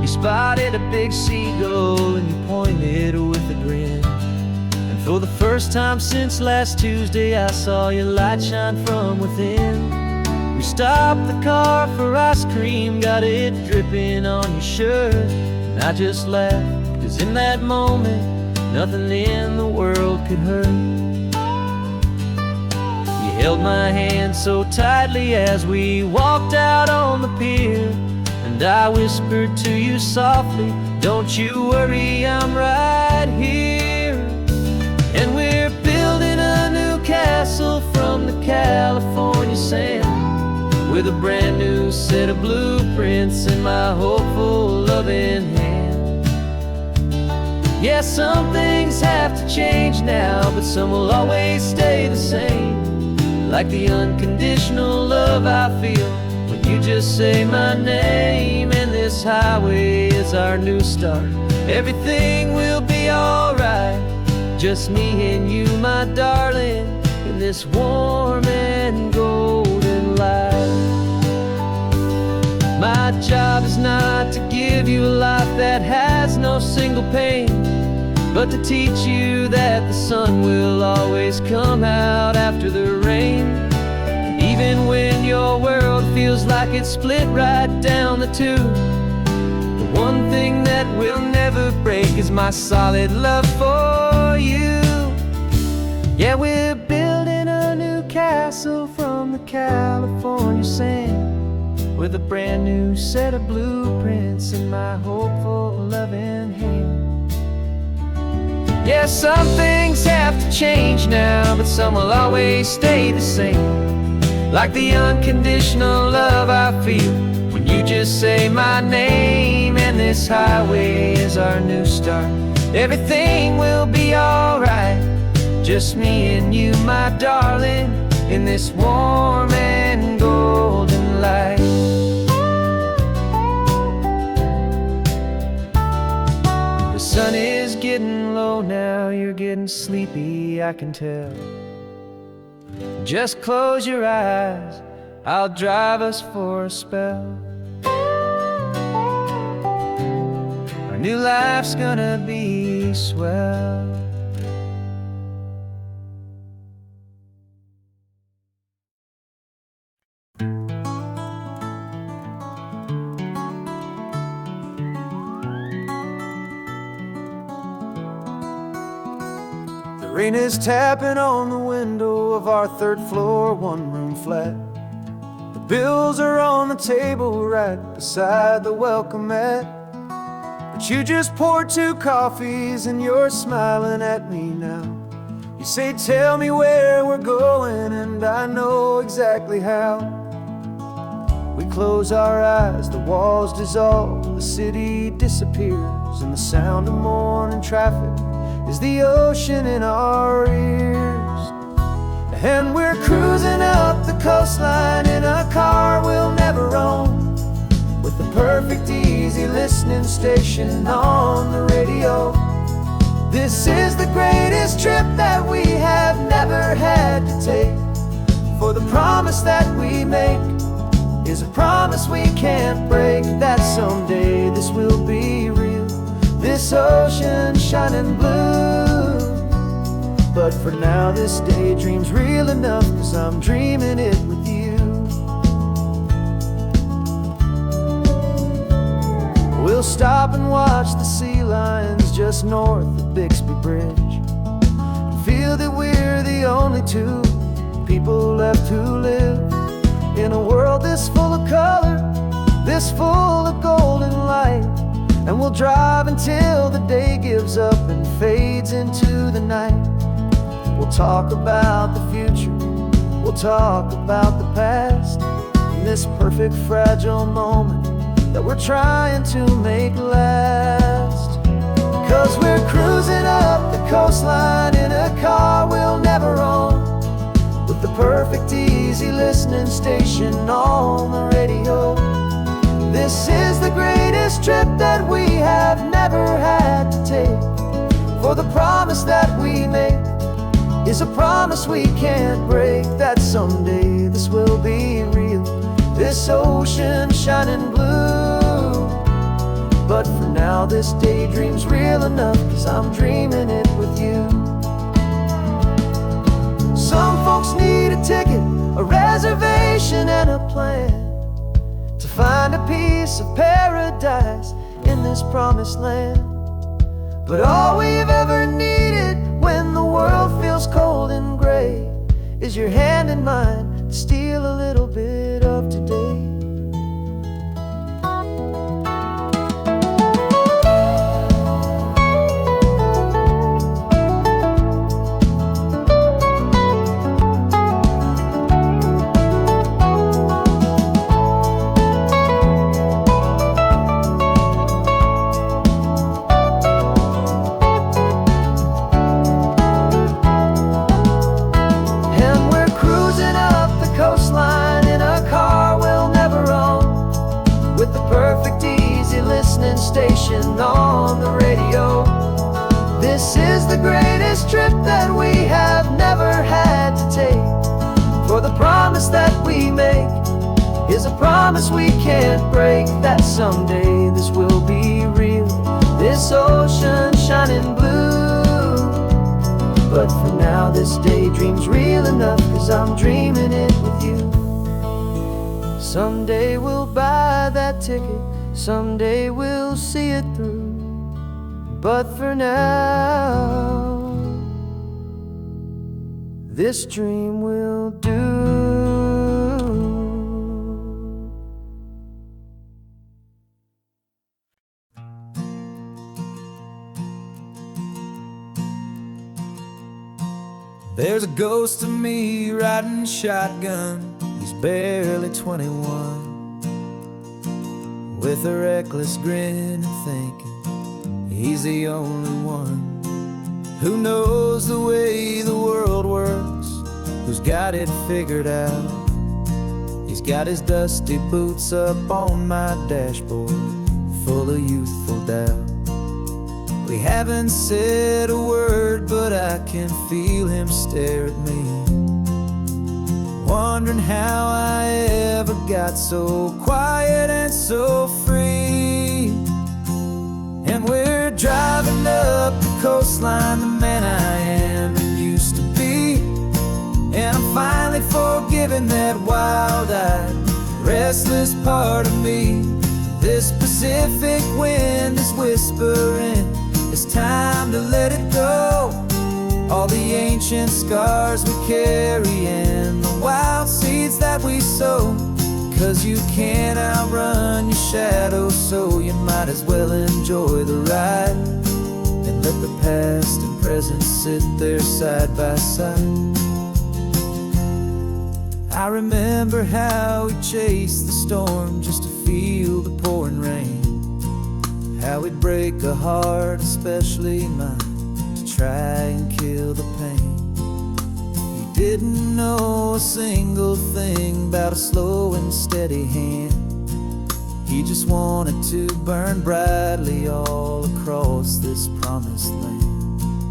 You spotted a big seagull and you pointed with a grin. And for the first time since last Tuesday, I saw your light shine from within. We stopped the car for ice cream, got it dripping on your shirt. And I just laughed, 'cause in that moment, nothing in the world could hurt. You held my hand so tightly as we walked out on the pier. And I whispered to you softly, don't you worry, I'm right here. And we're building a new castle from the California sand, with a brand new set of blueprints in my hopeful, loving hand. Yeah, some things have to change now, but some will always stay the same, like the unconditional love I feel when you just say my name. And this highway is our new start. Everything will be alright, just me and you, my darling, in this warm and golden light. My job is not to give you a life that has no single pain, but to teach you that the sun will always come out after the rain. Even when your world feels like it's split right down the two, the one thing that will never break is my solid love for you. Yeah, we're building a new castle from the California sand, with a brand new set of blueprints in my hopeful, loving hand. Yeah, some things have to change now, but some will always stay the same, like the unconditional love I feel when you just say my name. And this highway is our new start. Everything will be alright, just me and you, my darling, in this warm and golden light. The sun is getting low now, you're getting sleepy, I can tell. Just close your eyes, I'll drive us for a spell. Our new life's gonna be swell. The rain is tapping on the window of our third floor, one-room flat. The bills are on the table right beside the welcome mat. But you just poured 2 coffees and you're smiling at me now. You say, tell me where we're going, and I know exactly how. We close our eyes, the walls dissolve, the city disappears, and the sound of morning traffic is the ocean in our ears. And we're cruising up the coastline in a car we'll never own, with the perfect easy listening station on the radio. This is the greatest trip that we have never had to take, for the promise that we make is a promise we can't break, that someday this will be real, this ocean shining blue. But for now this daydream's real enough, 'cause I'm dreaming it with you. We'll stop and watch the sea lions just north of Bixby Bridge, feel that we're the only 2 people left who live in a world this full of color, this full of golden light. And we'll drive until the day gives up and fades into the night. We'll talk about the future, we'll talk about the past, in this perfect fragile moment that we're trying to make last. 'Cause we're cruising up the coastline in a car we'll never own, with the perfect easy listening station on the radio. This is the greatest trip that we have never had to take, for the promise that we make is a promise we can't break, that someday this will be real, this ocean shining blue. But for now this daydream's real enough, 'cause I'm dreaming it with you. Some folks need a ticket, a reservation and a plan, to find a piece of paradise in this promised land. But all we've ever needed when the world feels cold and gray is your hand in mine to steal a little bit of today. Station on the radio. This is the greatest trip that we have never had to take. For the promise that we make is a promise we can't break, that someday this will be real, this ocean shining blue. But for now this daydream's real enough, 'cause I'm dreaming it with you. Someday we'll buy that ticket, someday we'll see it through. But for now, this dream will do. There's a ghost of me riding shotgun. He's barely 21, with a reckless grin and thinking he's the only one who knows the way the world works, who's got it figured out. He's got his dusty boots up on my dashboard, full of youthful doubt. We haven't said a word, but I can feel him stare at me, wondering how I ever got so quiet and so free. And we're driving up the coastline, the man I am and used to be. And I'm finally forgiving that wild-eyed, restless part of me. This Pacific wind is whispering, it's time to let it go. All the ancient scars we carry and the wild seeds that we sow. 'Cause you can't outrun your shadow, so you might as well enjoy the ride and let the past and present sit there side by side. I remember how we chased the storm just to feel the pouring rain, how we'd break a heart, especially mine, to try and kill the pain. He didn't know a single thing about a slow and steady hand. He just wanted to burn brightly all across this promised land.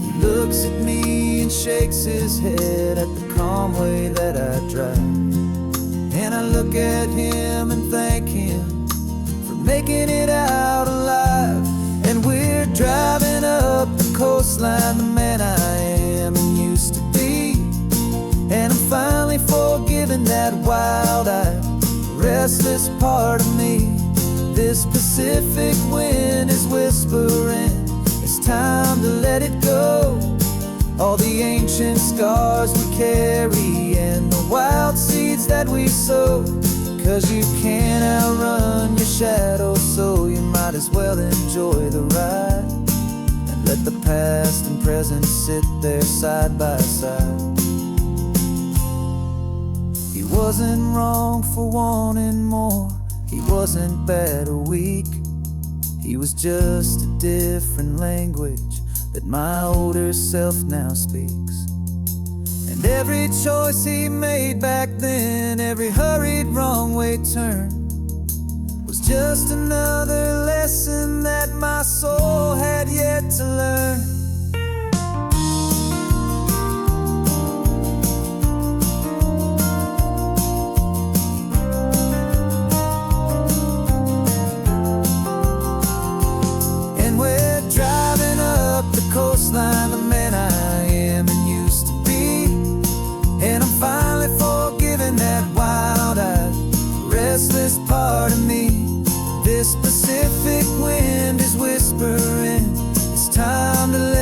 He looks at me and shakes his head at the calm way that I drive, and I look at him and thank him for making it out alive. And we're driving up the coastline, the man I am and used to be. And I'm finally forgiving that wild-eyed, restless part of me. This Pacific wind is whispering, it's time to let it go. All the ancient scars we carry and the wild seeds that we sow. 'Cause you can't outrun your shadow, so you might as well enjoy the ride and let the past and present sit there side by side. He wasn't wrong for wanting more, he wasn't bad or weak. He was just a different language that my older self now speaks. And every choice he made back then, every hurried wrong way turn, was just another lesson that my soul had yet to learn. Coastline, the man I am and used to be. And I'm finally forgiving that wild-eyed, restless part of me. This Pacific wind is whispering, it's time to let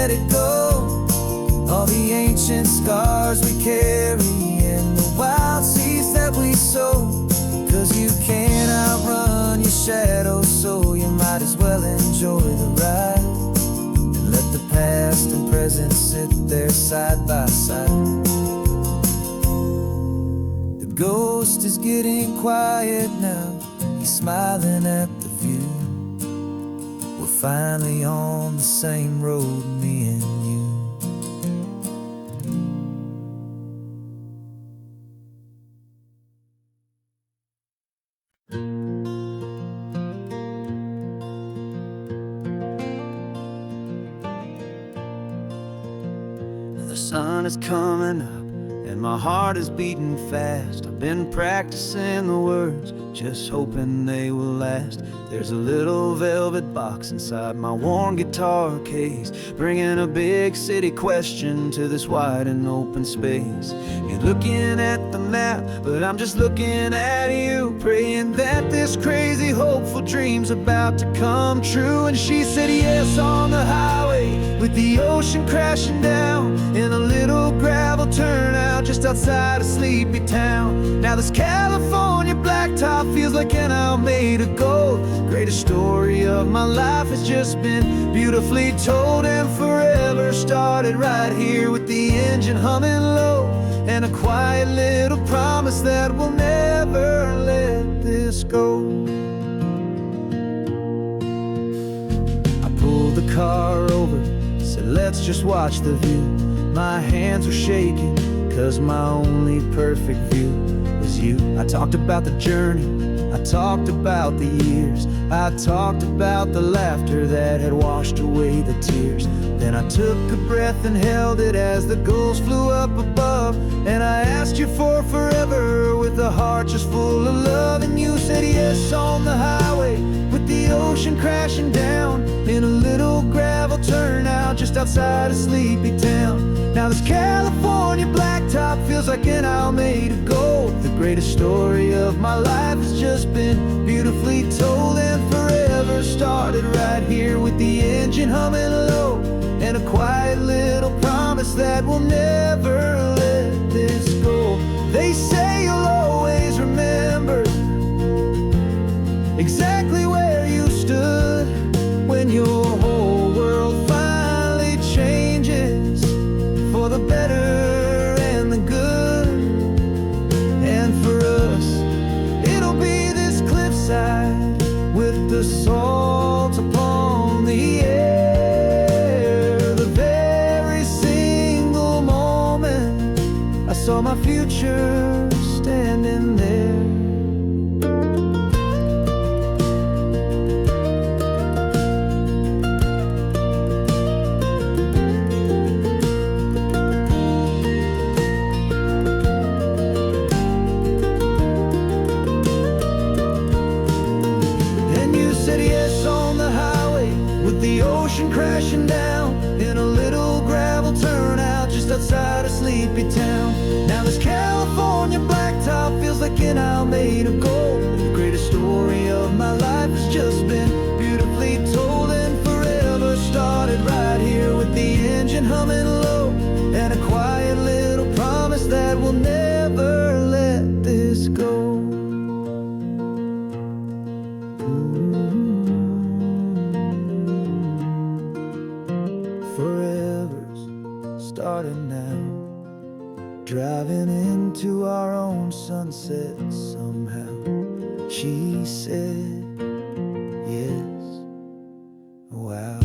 soul. 'Cause you can't outrun your shadow, so you might as well enjoy the ride. And let the past and present sit there side by side. The ghost is getting quiet now, he's smiling at the view. We're finally on the same road, me and you. The sun is coming up and my heart is beating fast. I've been practicing the words, just hoping they will last. There's a little velvet box inside my worn guitar case, bringing a big city question to this wide and open space. You're looking at the map, but I'm just looking at you, praying that this crazy hopeful dream's about to come true. And she said yes on the highway, with the ocean crashing down, in a little gravel turnout just outside a sleepy town. Now this California blacktop feels like an isle made of gold. Greatest story of my life has just been beautifully told, and forever started right here with the engine humming low, and a quiet little promise that we'll never let this go. I pulled the car over, said let's just watch the view. My hands were shaking, 'cause my only perfect view was you. I talked about the journey, I talked about the years, I talked about the laughter that had washed away the tears. Then I took a breath and held it as the gulls flew up above, and I asked you for forever with a heart just full of love. And you said yes on the highway, with the ocean crashing down, in a little gravel turnout just outside a sleepy town. Now this California blacktop feels like an isle made of gold. The greatest story of my life has just been beautifully told, and forever started right here with the engine humming low, and a quiet little promise that we'll never let this go. They say you'll always remember exactly where you stood when your whole world finally changes for the better and the good. And for us, it'll be this cliffside with the salt upon the air. The very single moment I saw my future standing there. Crashing down in a little gravel turnout just outside a sleepy town. Now this California blacktop feels like an isle made of gold. The greatest story of my life has just been beautifully told, and forever started right here with the engine humming low, and a quiet little promise that we'll never let this go. Starting now, driving into our own sunset somehow. She said yes, wow.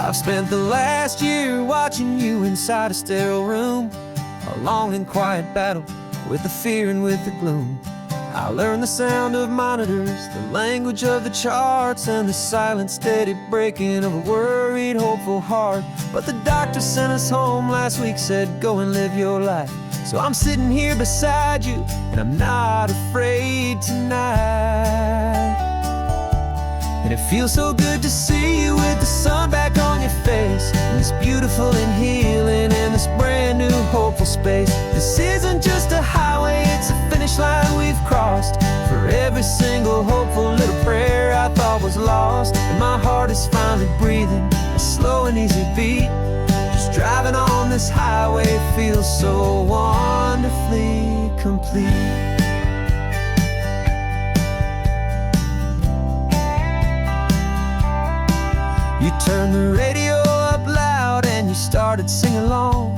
I've spent the last year watching you inside a sterile room, a long and quiet battle with the fear and with the gloom. I learned the sound of monitors, the language of the charts, and the silent, steady breaking of a worried, hopeful heart. But the doctor sent us home last week, said go and live your life. So I'm sitting here beside you, and I'm not afraid tonight. And it feels so good to see you with the sun back on your face, and this beautiful and healing in this brand new hopeful space. This isn't just a highway, it's a finish line we've crossed. For every single hopeful little prayer I thought was lost, and my heart is finally breathing a slow and easy beat. Just driving on this highway feels so wonderfully complete. You turned the radio up loud and you started singing along,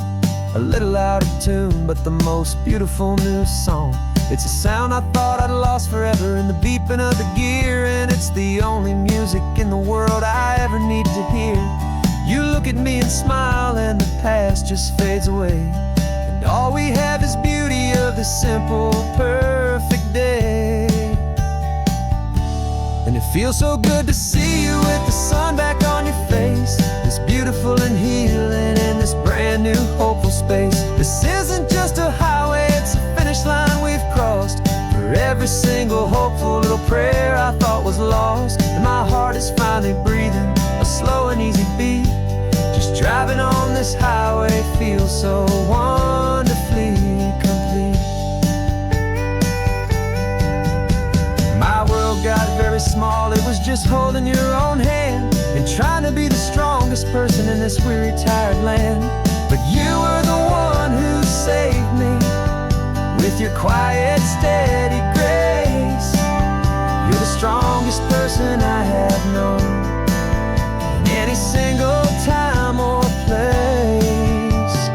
a little out of tune, but the most beautiful new song. It's a sound I thought I'd lost forever in the beeping of the gear, and it's the only music in the world I ever need to hear. You look at me and smile, and the past just fades away, and all we have is beauty of this simple, perfect day. And it feels so good to see you with the sun back on your face, this beautiful and healing in this brand new hopeful space. This isn't just a highway, it's a finish line we've crossed. For every single hopeful little prayer I thought was lost, and my heart is finally breathing a slow and easy beat. Just driving on this highway feels so wonderfully complete. My world got very small, it was just holding your own hand and trying to be the strongest person in this weary, tired land. But you were the one who saved me with your quiet, steady grace. You're the strongest person I have known in any single time or place.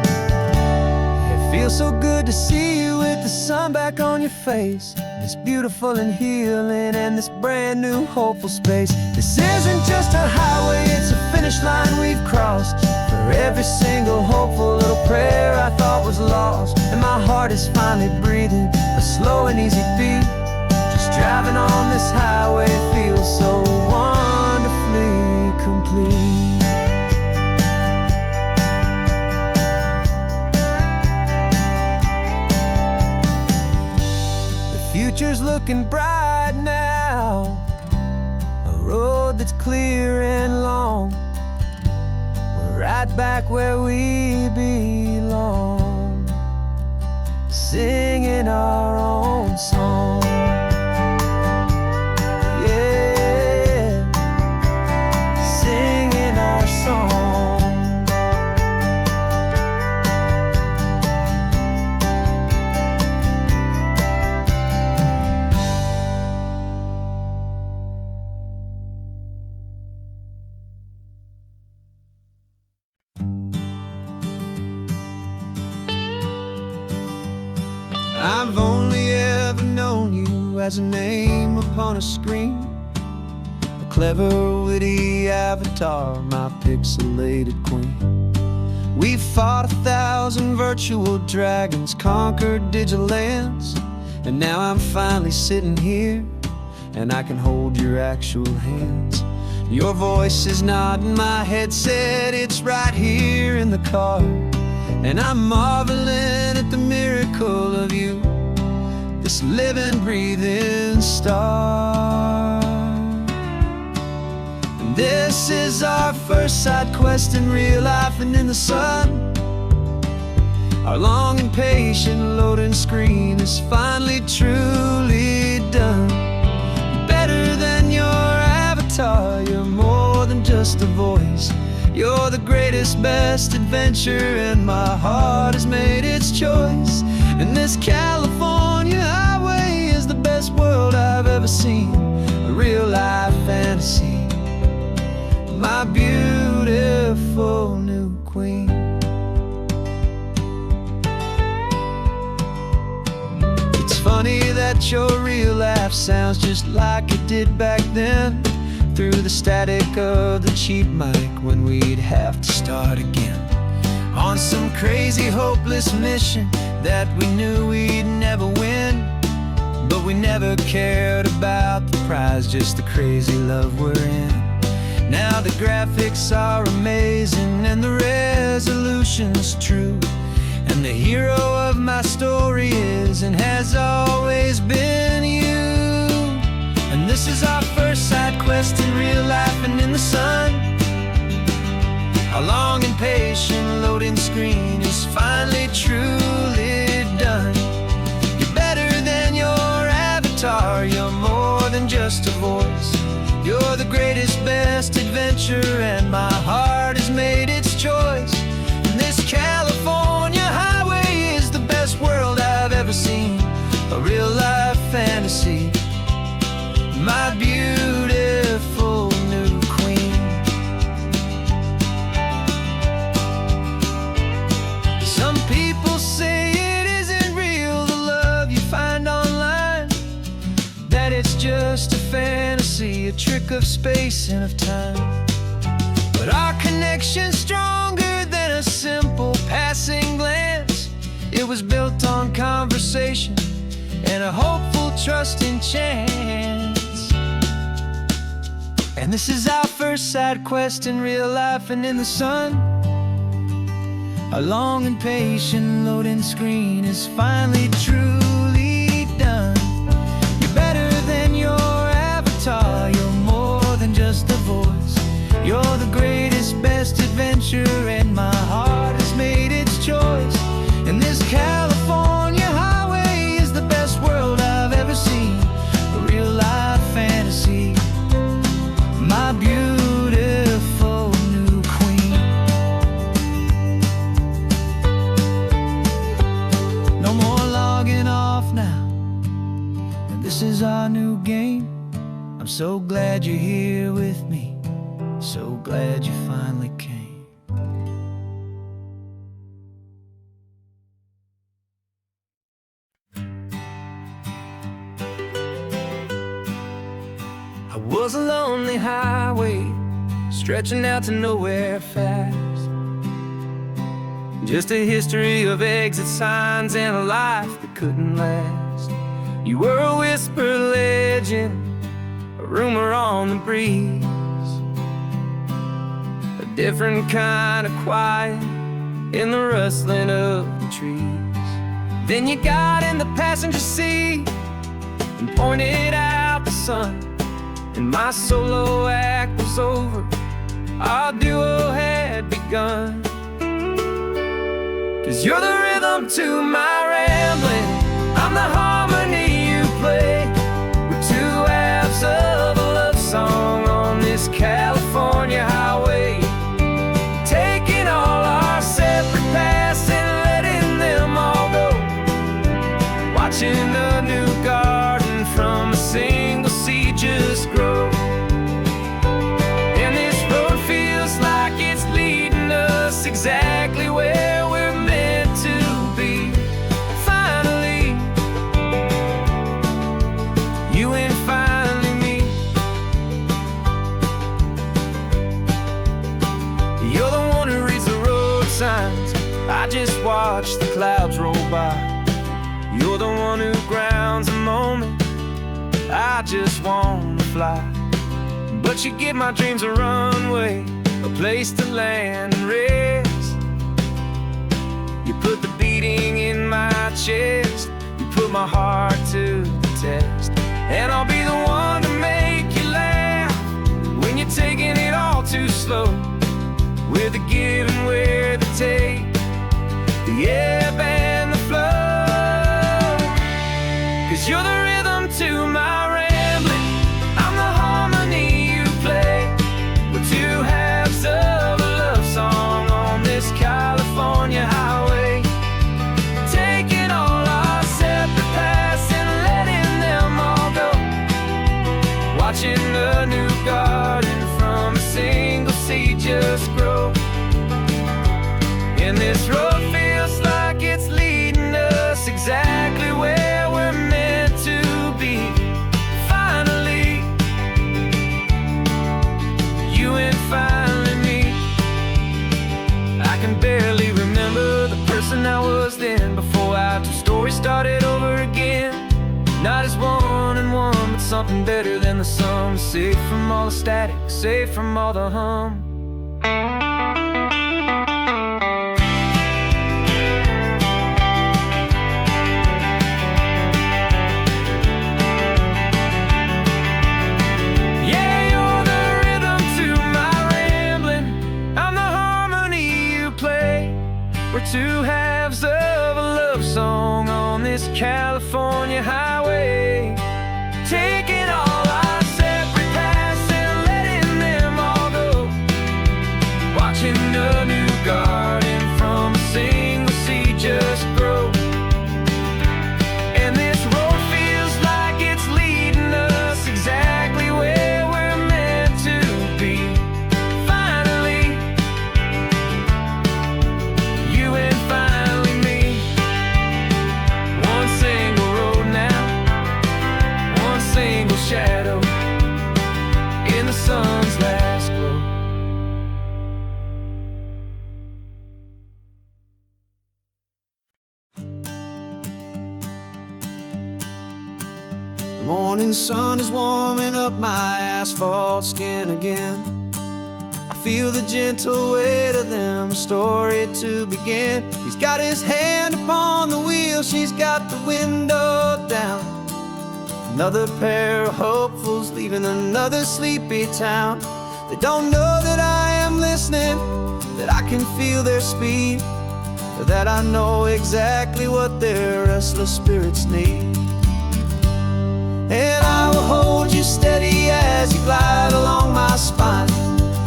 It feels so good to see you with the sun back on your face, this beautiful and healing and this brand new hopeful space. This isn't just a highway, it's a finish line we've crossed. For every single hopeful little prayer I thought was lost, and my heart is finally breathing a slow and easy beat. Just driving on this highway feels so wonderfully complete. Future's looking bright now, a road that's clear and long. We're right back where we belong, singing our own song. Yeah, singing our song. I've only ever known you as a name upon a screen, a clever, witty avatar, my pixelated queen. We've fought 1,000 virtual dragons, conquered digital lands, and now I'm finally sitting here, and I can hold your actual hands. Your voice is not in my headset, it's right here in the car, and I'm marveling at the miracle of you, this living, breathing star. And this is our first side quest in real life and in the sun. Our long and patient loading screen is finally truly done. Better than your avatar, you're more than just a voice. You're the greatest, best adventure, and my heart has made its choice. And this California highway is the best world I've ever seen, a real life fantasy, my beautiful new queen. It's funny that your real life sounds just like it did back then, through the static of the cheap mic when we'd have to start again, on some crazy hopeless mission that we knew we'd never win. But we never cared about the prize, just the crazy love we're in. Now the graphics are amazing and the resolution's true, And the hero of my story is and has always been you. And this is our first side quest in real life and in the sun. Our long and patient loading screen is finally truly done. You're better than your avatar, you're more than just a voice. You're the greatest, best adventure, and my heart has made its choice. And this California highway is the best world I've ever seen. A real life fantasy, my beautiful new queen. Some people say it isn't real, the love you find online, that it's just a fantasy, a trick of space and of time. But our connection's stronger than a simple passing glance. It was built on conversation and a hopeful, trusting chance. And this is our first side quest in real life and in the sun. Our long and patient loading screen is finally truly done. You're better than your avatar, you're more than just a voice. You're the greatest, best adventure, and my heart has made its choice. And this California highway is the best world I've ever seen. A real life fantasy, my beautiful new queen. No more logging off now, and this is our new game. I'm so glad you're here with me, so glad you finally came. I was a lonely highway stretching out to nowhere fast. Just a history of exit signs and a life that couldn't last. You were a whisper legend, a rumor on the breeze, a different kind of quiet in the rustling of the trees. Then you got in the passenger seat and pointed out the sun, and my solo act was over, our duo had begun. 'Cause you're the rhythm to my rambling, I'm the harmony you play. We're two halves of a love song on this California highway, taking all our separate paths and letting them all go, watching a new garden from a single seed just grow. And this road feels like it's leading us exactly where we're meant to be. Finally, you and finally me. You're the one who reads the road signs, I just watch the clouds roll by. You're the one who grounds a moment, I just wanna fly. But you give my dreams a runway, a place to land and rest. You put the beating in my chest, you put my heart to the test. And I'll be the one to make you laugh when you're taking it all too slow. We're the give and we're the take, the ebb and the flow. 'Cause you're the rhythm to my rambling, I'm the harmony you play. We're two halves of a love song on this California highway, taking all our separate paths and letting them all go, watching a new garden from a single seed just grow. And this road feels like it's leading us exactly where we're meant to be. Finally, you and finally me. I can barely remember the person I was then, before our two stories started over again. Not as one and one, but something better than the sum. Safe from all the static, safe from all the hum. California highway, taking all our separate paths and letting them all go. Watching a new garden from a single seed just grow. And this road feels like it's leading us exactly where we're meant to be. Finally, you and finally me. One single road now, one single shadow in the sun's last glow. The morning sun is warming up my asphalt skin again. I feel the gentle weight of them, a story to begin. He's got his hand upon the wheel, she's got the window down. Another pair of hopefuls leaving another sleepy town. They don't know that I am listening, that I can feel their speed, or that I know exactly what their restless spirits need. And I will hold you steady as you glide along my spine.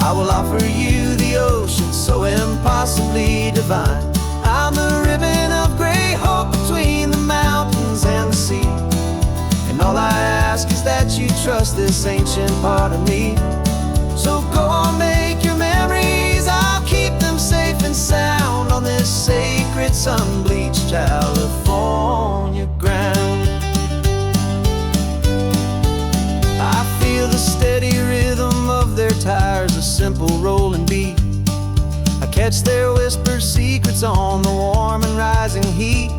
I will offer you the ocean so impossibly divine. I'm the ribbon of gray hope between the mountains and the sea. And all I ask is that you trust this ancient part of me. So go on, make your memories, I'll keep them safe and sound on this sacred sun-bleached California ground. I feel the steady rhythm of their tires, a simple rolling beat. I catch their whispered secrets on the warm and rising heat.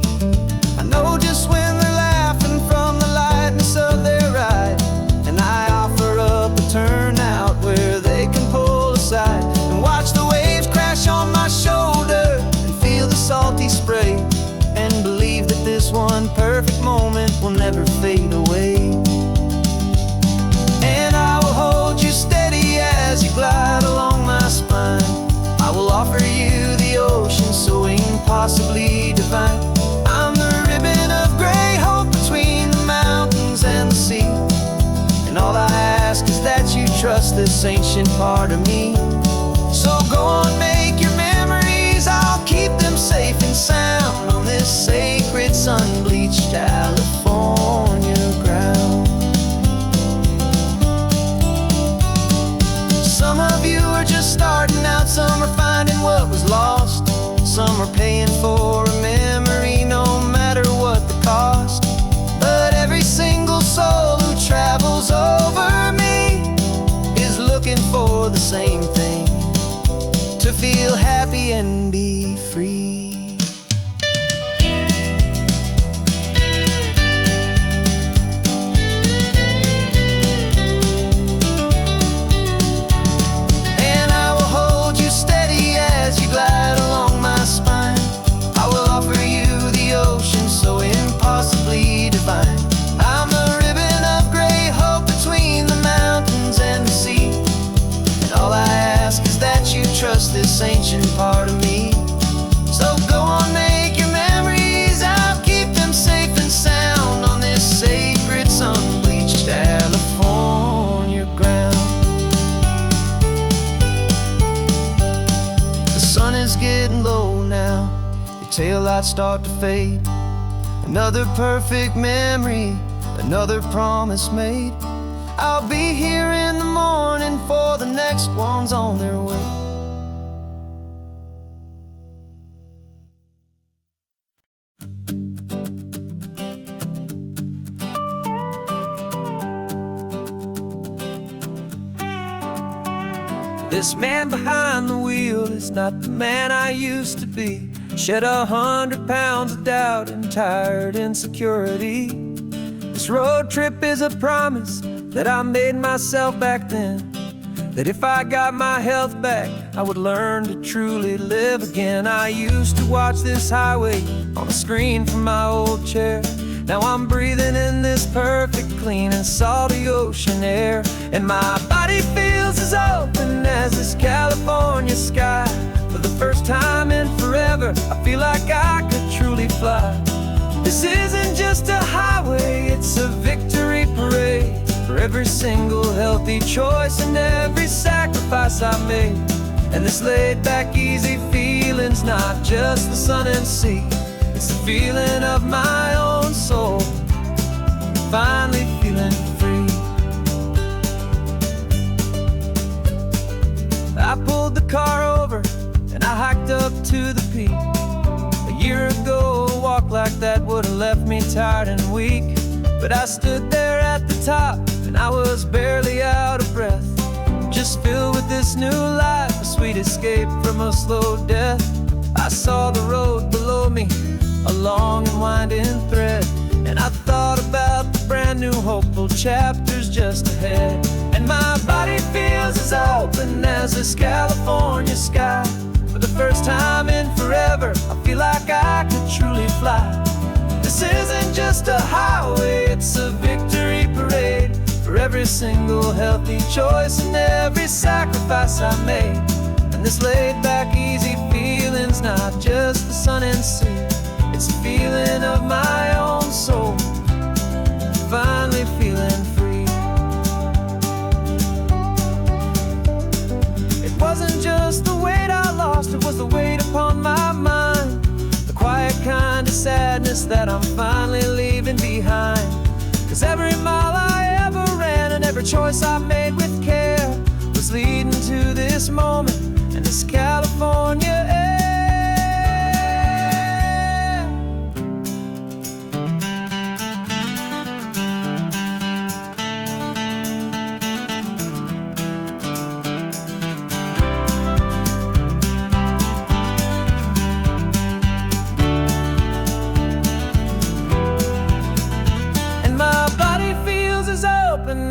I know just when they're laughing from the lightness of their ride, and I offer up a turnout where they can pull aside and watch the waves crash on my shoulder and feel the salty spray, and believe that this one perfect moment will never fade away. And I will hold you steady as you glide along my spine. I will offer you the ocean so impossibly divine. I'm the ribbon of gray hope between the mountains and the sea. And all I ask is that you trust this ancient part of me. So go on, make your memories, I'll keep them safe and sound on this sacred sun-bleached California ground. Some of you are just starting out, some are finding what was lost, some are paying for a memory no matter what the cost. But every single soul who travels over me is looking for the same thing, to feel happy and be free. I'm a ribbon of gray hope between the mountains and the sea. And all I ask is that you trust this ancient part of me. So go on, make your memories, I'll keep them safe and sound on this sacred sun-bleached California ground. The sun is getting low now, your taillights start to fade. Another perfect memory, another promise made. I'll be here in the morning for the next ones on their way. This man behind the wheel is not the man I used to be. Shed 100 pounds of doubt and tired insecurity. This road trip is a promise that I made myself back then, that if I got my health back, I would learn to truly live again. I used to watch this highway on a screen from my old chair. Now I'm breathing in this perfect, clean and salty ocean air. And my body feels as open as this California sky. For the first time in forever, I feel like I could truly fly. This This isn't just a highway, it's a victory parade for every single healthy choice and every sacrifice I made. And this laid back easy feeling's not just the sun and sea, it's the feeling of my own soul, finally feeling free. I pulled the car over and I hiked up to the peak. A year ago, a walk like that would have left me tired and weak. But I stood there at the top and I was barely out of breath, just filled with this new life, a sweet escape from a slow death. I saw the road below me, a long and winding thread, and I thought about the brand new hopeful chapters just ahead. And my body feels as open as this California sky. For the first time in forever, I feel like I could truly fly. This isn't just a highway, it's a victory parade for every single healthy choice and every sacrifice I made. And this laid back easy feeling's not just the sun and sea, it's a feeling of my own soul, finally feeling free. It wasn't just the weight I lost, it was the weight upon my mind, the quiet kind of sadness that I'm finally leaving behind. 'Cause every mile I ever ran and every choice I made with care was leading to this moment and this California air.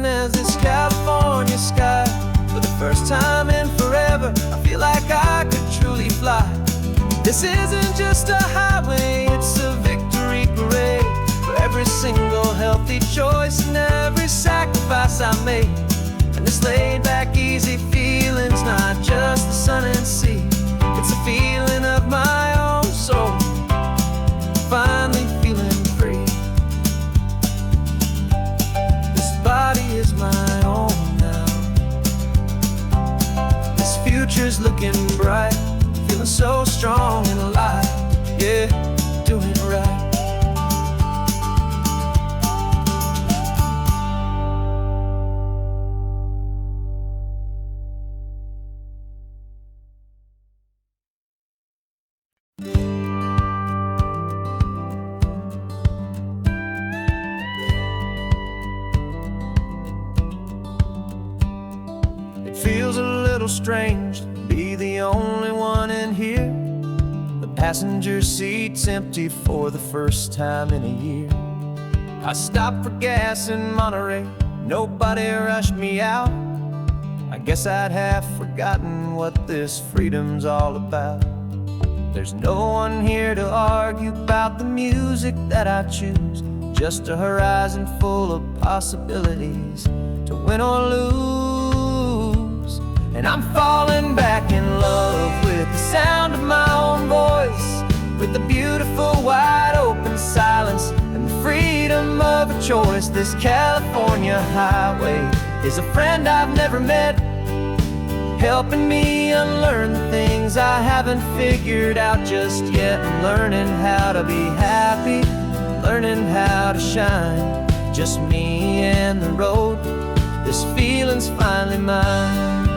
As this California sky, for the first time in forever, I feel like I could truly fly. This isn't just a highway, it's a victory parade for every single healthy choice and every sacrifice I made. And this laid back easy feeling's not just the sun and sea, it's a feeling of my own soul, finally feeling free. Body is my own now. This future's looking bright, feeling so strong and alive. Yeah, doing it right. Feels a little strange to be the only one in here. The passenger seat's empty for the first time in a year. I stopped for gas in Monterey, nobody rushed me out. I guess I'd have forgotten what this freedom's all about. There's no one here to argue about the music that I choose, just a horizon full of possibilities to win or lose. And I'm falling back in love with the sound of my own voice, with the beautiful wide open silence and the freedom of a choice. This California highway is a friend I've never met, helping me unlearn the things I haven't figured out just yet, and learning how to be happy, learning how to shine, just me and the road. This feeling's finally mine.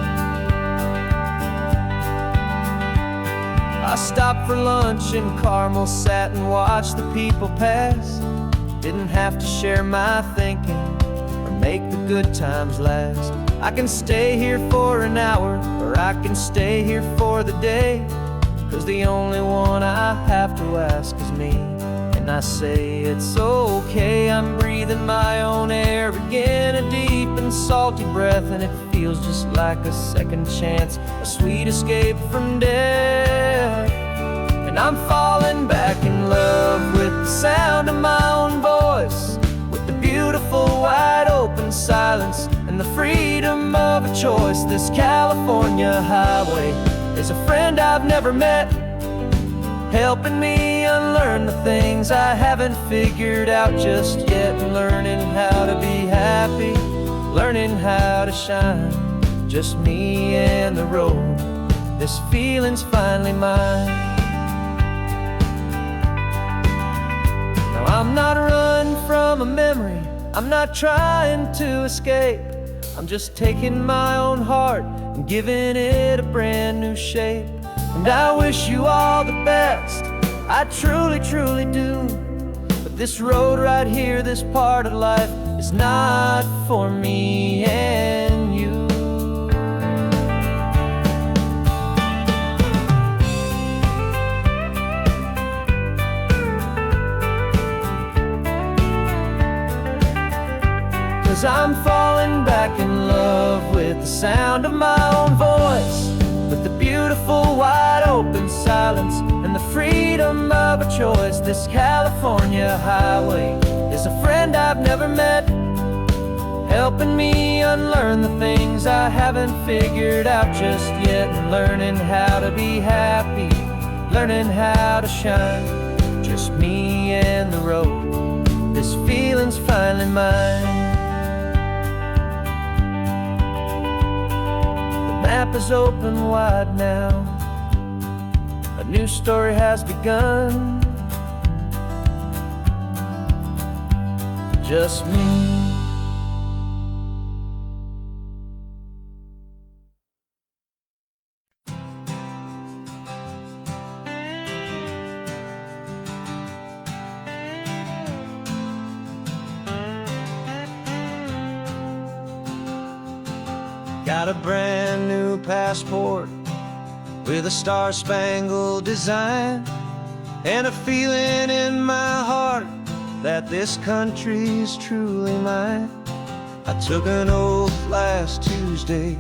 I stopped for lunch in Carmel, sat and watched the people pass. Didn't have to share my thinking or make the good times last. I can stay here for an hour, or I can stay here for the day, 'cause the only one I have to ask is me. And I say it's okay, I'm breathing my own air again, a deep and salty breath, and it feels just like a second chance, a sweet escape from death. And I'm falling back in love with the sound of my own voice, with the beautiful wide open silence and the freedom of a choice. This California highway is a friend I've never met, helping me unlearn the things I haven't figured out just yet, and learning how to be happy, learning how to shine, just me and the road. This feeling's finally mine. Now I'm not running from a memory, I'm not trying to escape. I'm just taking my own heart and giving it a brand new shape. And I wish you all the best, I truly, truly do. But this road right here, this part of life, is not for me and you. Cause I'm falling back in love with the sound of my own voice, with the beautiful wide open silence and the freedom of a choice. This California highway is a friend I've never met, helping me unlearn the things I haven't figured out just yet, and learning how to be happy, learning how to shine, just me and the road. This feeling's finally mine. The map is open wide now, a new story has begun, just me. Got a brand new passport with a star-spangled design, and a feeling in my heart that this country's truly mine. I took an oath last Tuesday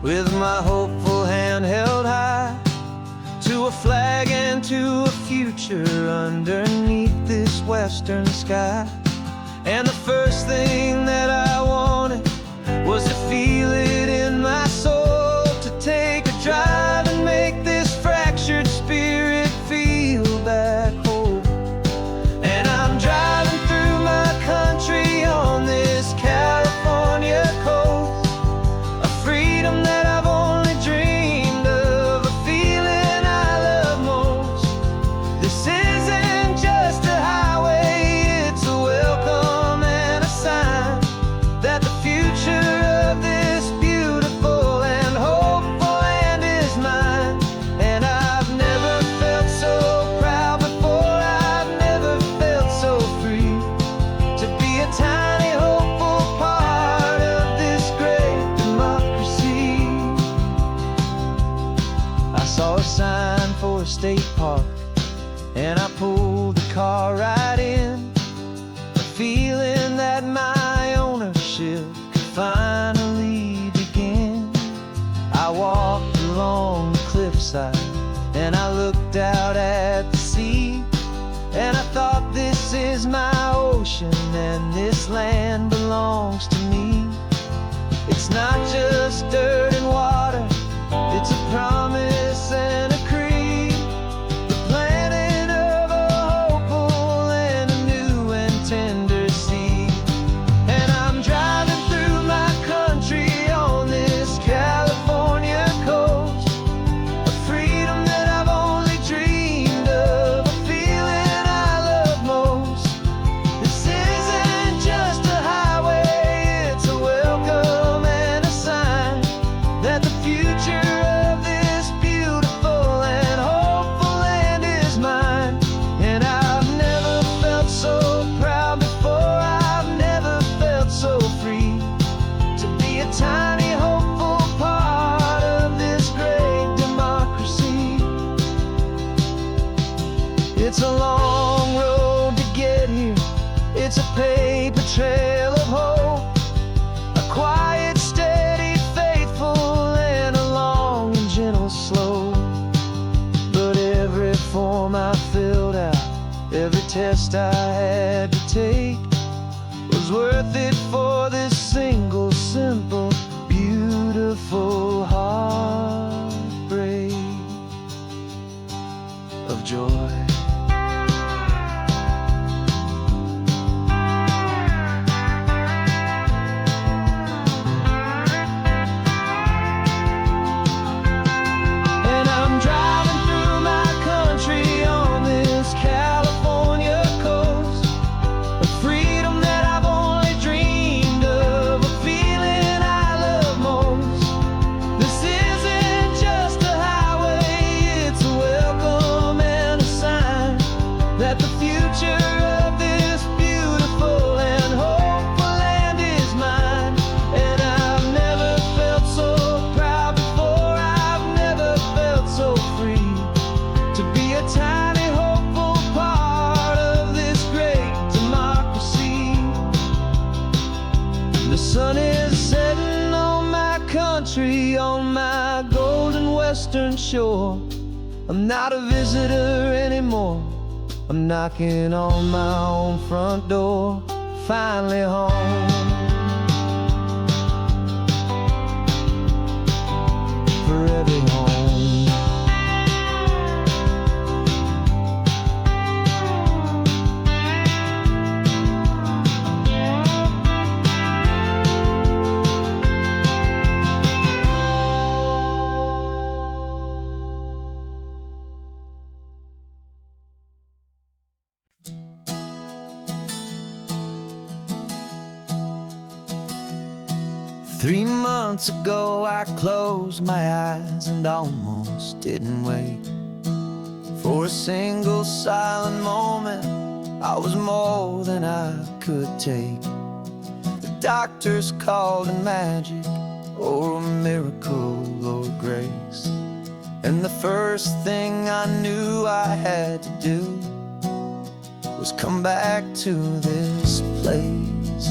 with my hopeful hand held high, to a flag and to a future underneath this western sky. And the first thing that I wanted was to feel it in my soul, to take a drive and make this fractured spirit feel back home. And I'm driving through my country on this California coast, a freedom that I've only dreamed of, a feeling I love most. This isn't just a highway, it's a welcome and a sign that the future of this beautiful and hopeful land is mine. And I've never felt so proud before, I've never felt so free, to be a tiny hopeful part of this great democracy. I saw a sign for a state park, and I pulled the car right in, a feeling that my ownership could finally begin. I walked along the cliffside and I looked out at the sea, and I thought, this is my ocean and this land belongs to me. It's not just dirt and water, it's a promise and a creed, the planting of a hopeful and a new and tender seed. And I'm driving through my country on this California coast, a freedom that I've only dreamed of, a feeling I love most. This isn't just a highway, it's a welcome and a sign that the future of this beautiful and hopeful land is mine. And I've never felt so proud before, I've never felt so free, to be a tiny hopeful part of this great democracy. It's a long road to get here, it's a paper trail of hope, a quiet, steady, faithful, and a long and gentle slope. But every form I filled out, every test I had to take, was worth it for this single, simple, beautiful heartbreak of joy. The sun is setting on my country, on my golden western shore. I'm not a visitor anymore. I'm knocking on my own front door, finally home. Forever home. 3 months ago I closed my eyes and almost didn't wake. For a single silent moment, I was more than I could take. The doctors called it magic, or a miracle, or grace. And the first thing I knew I had to do was come back to this place,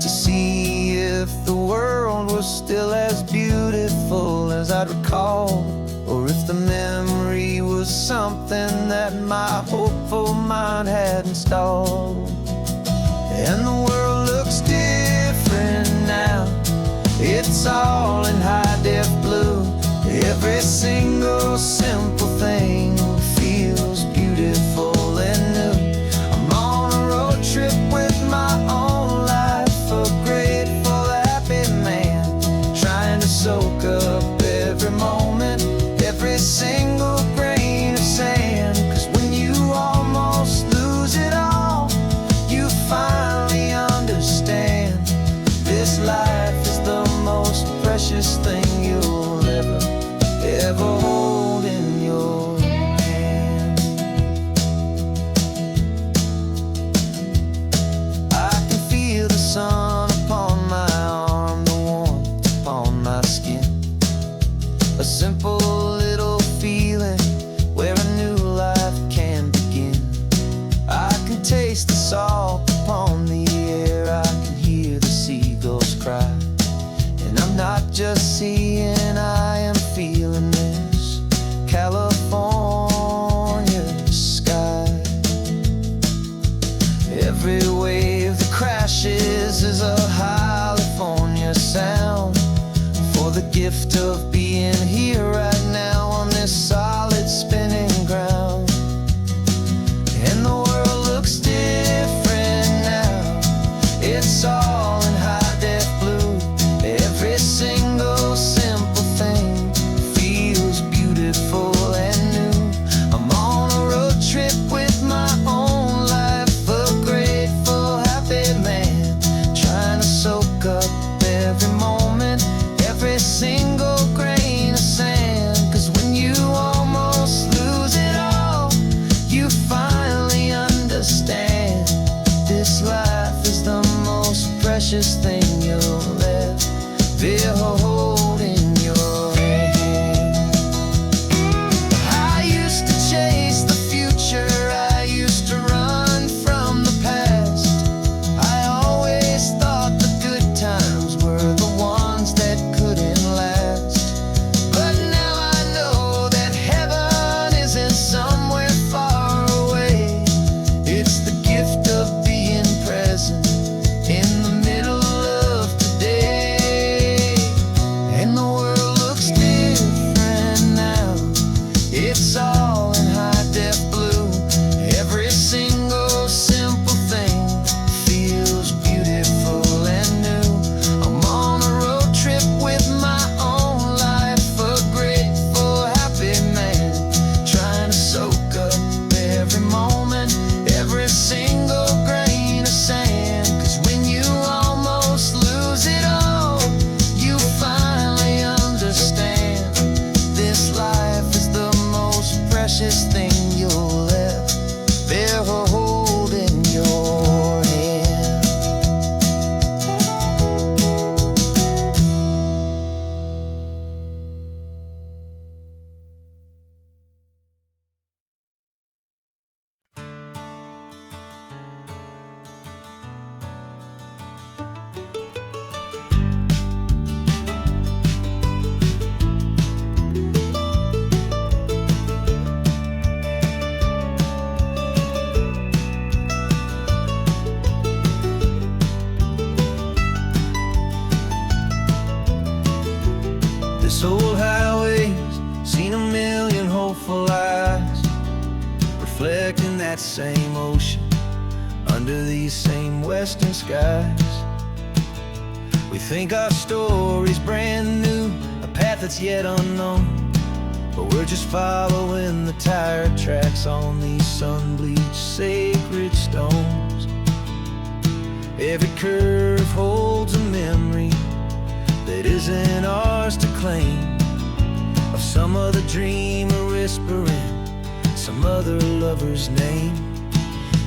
to see if the world was still as beautiful as I'd recall, or if the memory was something that my hopeful mind had installed. And the world looks different now. It's all in high-def blue. Every single simple thing feels beautiful and new. I'm on a road trip with my own life, a grateful, happy man, trying to soak up every moment, every single grain of sand. 'Cause when you almost lose it all, you finally understand this life is the most precious thing you'll ever hold in your hand. I can feel the sun upon my arm, the warmth upon my skin, a simple little feeling where a new life can begin. I can taste the salt upon the air, I can hear the seagulls cry, and I'm not just seeing, I am feeling this California sky. Every wave that crashes is a California sound, for the gift of being here right now on this solid spinning ground. And the world looks different now. It's all in high-def blue. Every single simple thing feels beautiful and new. I'm on a road trip with my own life, a grateful, happy man, trying to soak up every moment, every single grain of sand. 'Cause when you almost lose it all, you finally understand this life is the most precious thing you'll ever hold in your hand. I used to chase the future, I used to run from the past. I always thought the good times were the ones that couldn't last. But now I know that heaven isn't somewhere far away. It's the gift of being present in the middle of today. that same ocean, under these same western skies. We think our story's brand new, a path that's yet unknown, but we're just following the tire tracks on these sun-bleached sacred stones. Every curve holds a memory that isn't ours to claim, of some other dreamer whispering some other lover's name.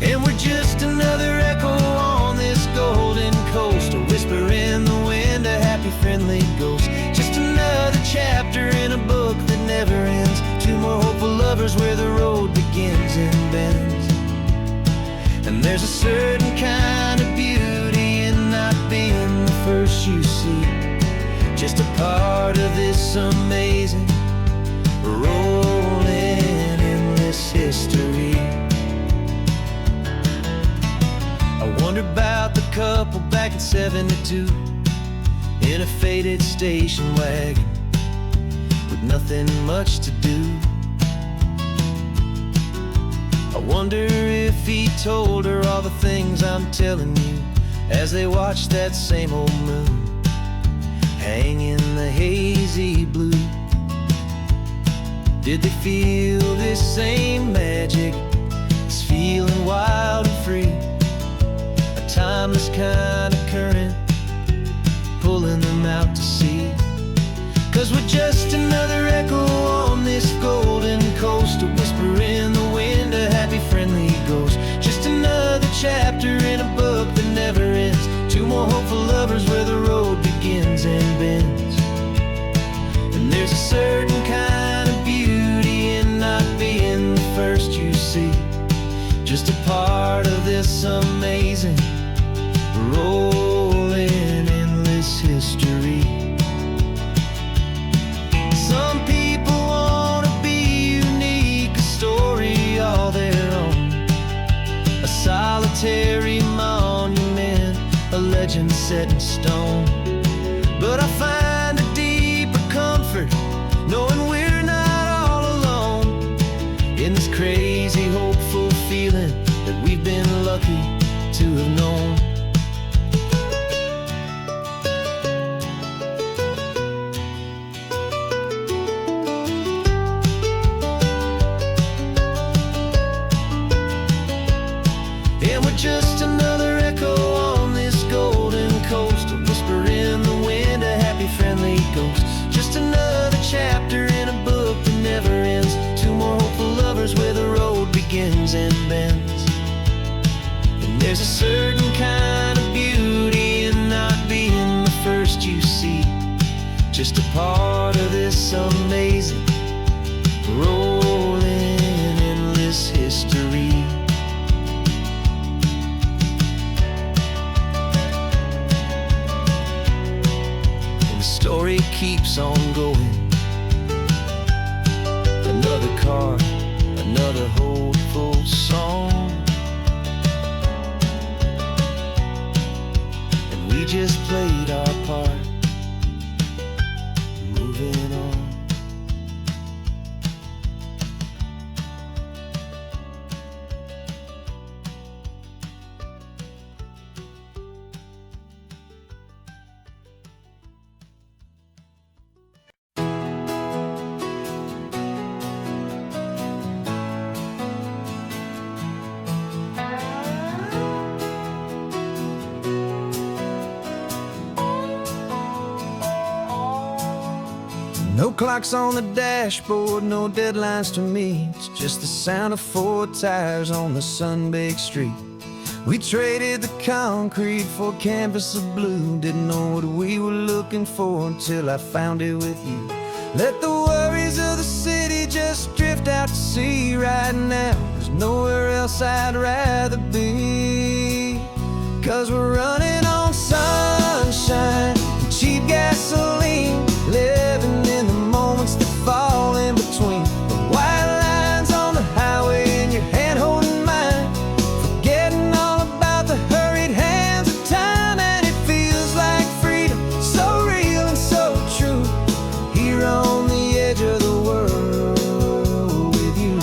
And we're just another echo on this golden coast, a whisper in the wind, a happy friendly ghost. Just another chapter in a book that never ends, two more hopeful lovers where the road begins and bends. And there's a certain kind of beauty in not being the first you see, just a part of this amazing rolling endless history. I wonder about the couple back in '72 in a faded station wagon with nothing much to do. I wonder if he told her all the things I'm telling you as they watched that same old moon hang in the hazy blue. Did they feel this same magic, this feeling wild and free, a timeless kind of current pulling them out to sea? 'Cause we're just another echo on this golden coast, a whisper in the wind, a happy friendly ghost. Just another chapter in a book that never ends, two more hopeful lovers where the road begins and bends. And there's a certain kind of beauty in not being the first you see, just a part of this amazing rolling endless history. Some people want to be unique, a story all their own, a solitary monument, a legend set in stone. But I find a deeper comfort knowing we're not all alone in this crazy hopeful feeling that we've been lucky to have known. And we're just another echo on this golden coast, a whisper in the wind, a happy friendly ghost. Just another chapter in a book that never ends, two more hopeful lovers where the road begins and bends. And there's a certain kind of beauty in not being the first you see, just a part of this amazing rolling endless history. Story keeps on going, another card, another hopeful song, and we just played our part, moving on. No clocks on the dashboard, no deadlines to meet, just the sound of four tires on the sun-baked street. We traded the concrete for a canvas of blue, didn't know what we were looking for until I found it with you. Let the worries of the city just drift out to sea right now. There's nowhere else I'd rather be, 'cause we're running on sunshine and cheap gasoline, living in the moments that fall in between the white lines on the highway and your hand holding mine, forgetting all about the hurried hands of time. And it feels like freedom, so real and so true, here on the edge of the world with you.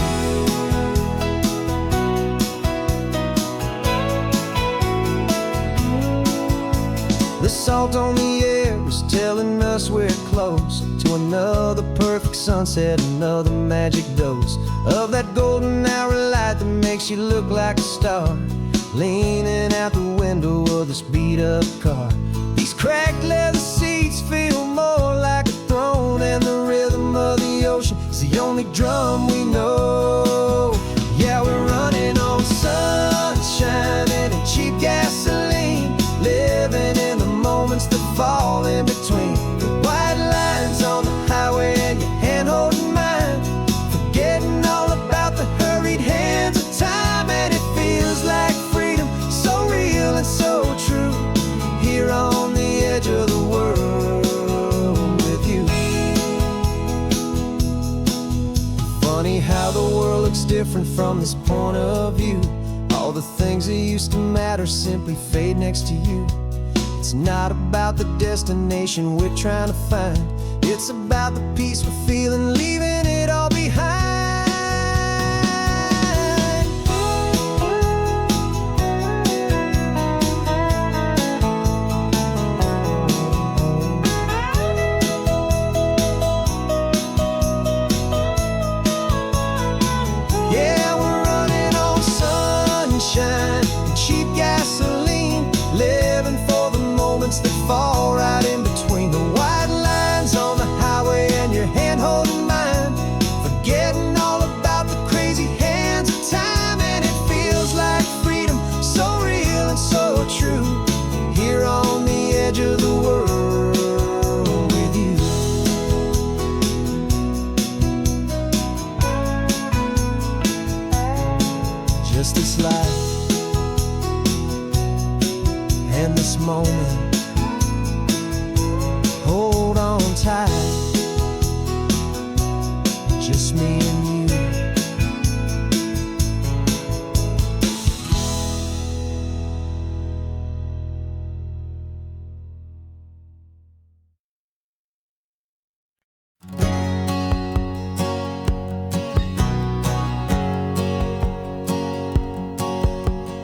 The salt on the air was telling us we're close to another perfect sunset, another magic dose of that golden hour light that makes you look like a star, leaning out the window of this beat-up car. These cracked leather seats feel more like a throne, and the rhythm of the ocean is the only drum we know. Yeah, we're running on sunshine and cheap gasoline, living in the moments that fall in between the white lines on the highway and your hand holding mine, forgetting all about the hurried hands of time. And it feels like freedom, so real and so true, here on the edge of the world with you. Funny how the world looks different from this point of view. All the things that used to matter simply fade next to you. It's not about the destination we're trying to find, it's about the peace we're feeling, leaving it all behind. Yeah, we're running on sunshine and cheap gasoline, living for the moments that fall right in between the white lines on the highway and your hand holding mine, forgetting all about the crazy hands of time. And it feels like freedom, so real and so true, here on the edge of the world with you. Just this life and this moment, hold on tight, just me and you.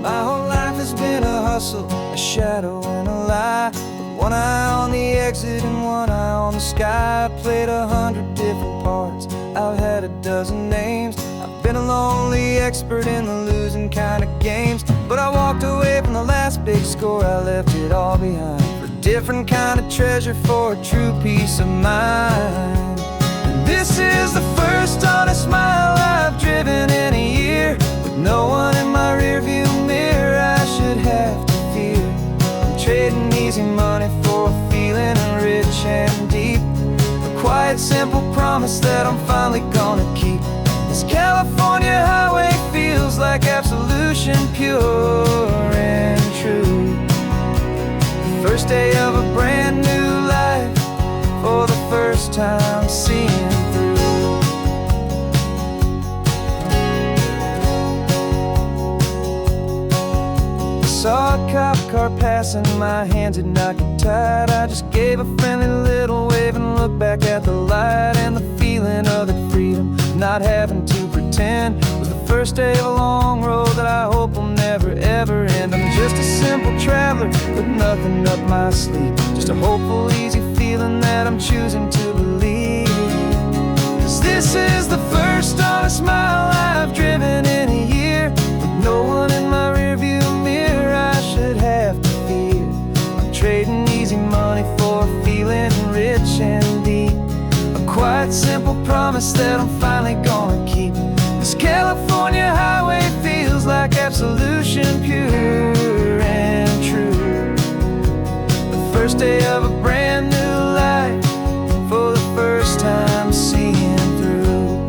My whole life has been a hustle, a shadow and a lie, with one eye on the exit and one eye on the sky. I played 100 different parts, I've had a dozen names, I've been a lonely expert in the losing kind of games. But I walked away from the last big score, I left it all behind, for a different kind of treasure, for a true peace of mind. And this is the first honest mile I've driven in a year, with no one in my rearview mirror I should have to fear. I'm trading easy money for a feeling rich and deep, a quiet simple promise that I'm finally gonna keep. This California highway feels like absolution, pure and true. The first day of a brand new life, for the first time seeing through. Saw a cop car passing, my hands had not got tied. I just gave a friendly little wave and looked back at the light. And the feeling of the freedom, not having to pretend, was the first day of a long road that I hope will never ever end. I'm just a simple traveler with nothing up my sleeve, just a hopeful easy feeling that I'm choosing to believe. 'Cause this is the first honest mile I've driven in a year, with no one in my rearview mirror I should have to fear. I'm trading easy money for a feeling rich and deep, a quiet simple promise that I'm finally gonna keep. This California highway feels like absolution, pure and true. The first day of a brand new life, for the first time seeing through.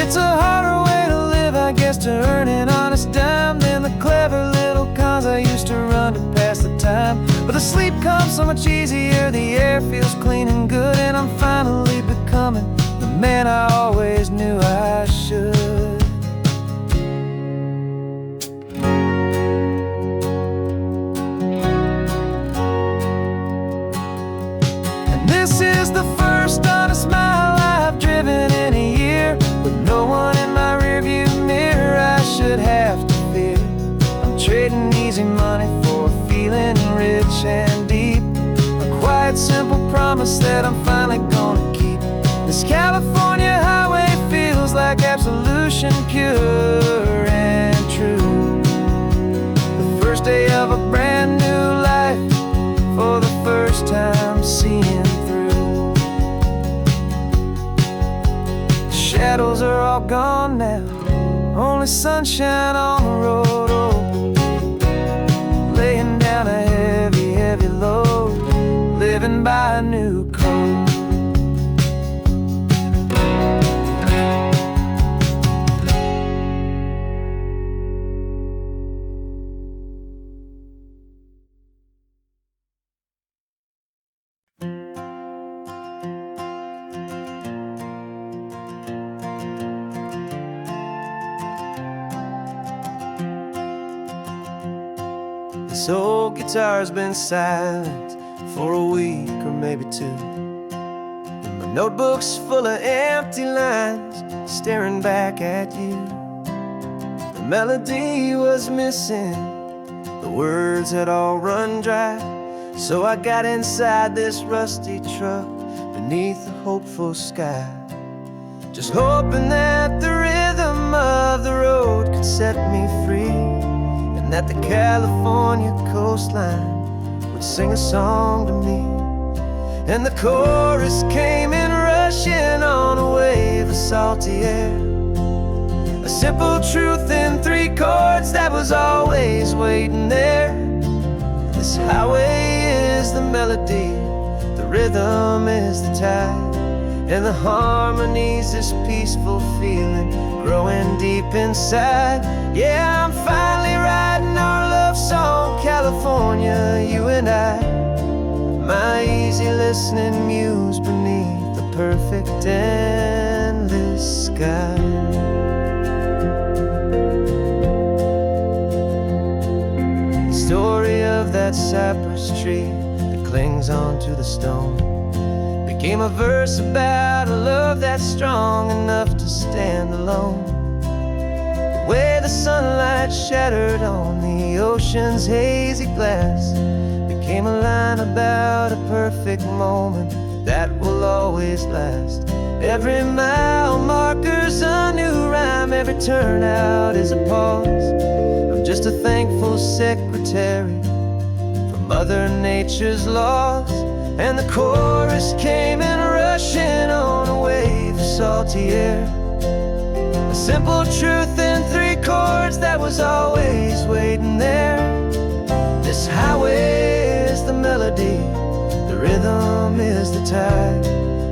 It's a harder way to live, I guess, to earn an honest dime than the clever little cons I used to run to pass the time. But the sleep comes so much easier, the air feels clean and good, and I'm finally becoming the man I always knew I should. And this is the first honest mile I've driven in a year, with no one in my rearview mirror I should have to fear. I'm trading easy money for a few rich and deep. A quiet, simple promise that I'm finally gonna keep. This California highway feels like absolution, pure and true. The first day of a brand new life, for the first time seeing through. The shadows are all gone now, only sunshine on the road. Oh, laying down a heavy, heavy load, living by a new code. This old guitar's been silent for a week or maybe two, and my notebook's full of empty lines staring back at you. The melody was missing, the words had all run dry, so I got inside this rusty truck beneath a hopeful sky, just hoping that the rhythm of the road could set me free, and that the California coastline would sing a song to me. And the chorus came in rushing on a wave of salty air, a simple truth in 3 chords that was always waiting there. This highway is the melody, the rhythm is the tide, and the harmony's this peaceful feeling growing deep inside. Yeah, I'm finally writing our love song, California, you and I. My easy listening muse beneath the perfect endless sky. The story of that cypress tree that clings onto the stone became a verse about a love that's strong enough to stand alone. The way the sunlight shattered on the ocean's hazy glass became a line about a perfect moment that will always last. Every mile marker's a new rhyme, every turnout is a pause. I'm just a thankful secretary for Mother Nature's laws. And the chorus came in rushing on a wave of salty air, a simple truth in 3 chords that was always waiting there. This highway is the melody, the rhythm is the tide,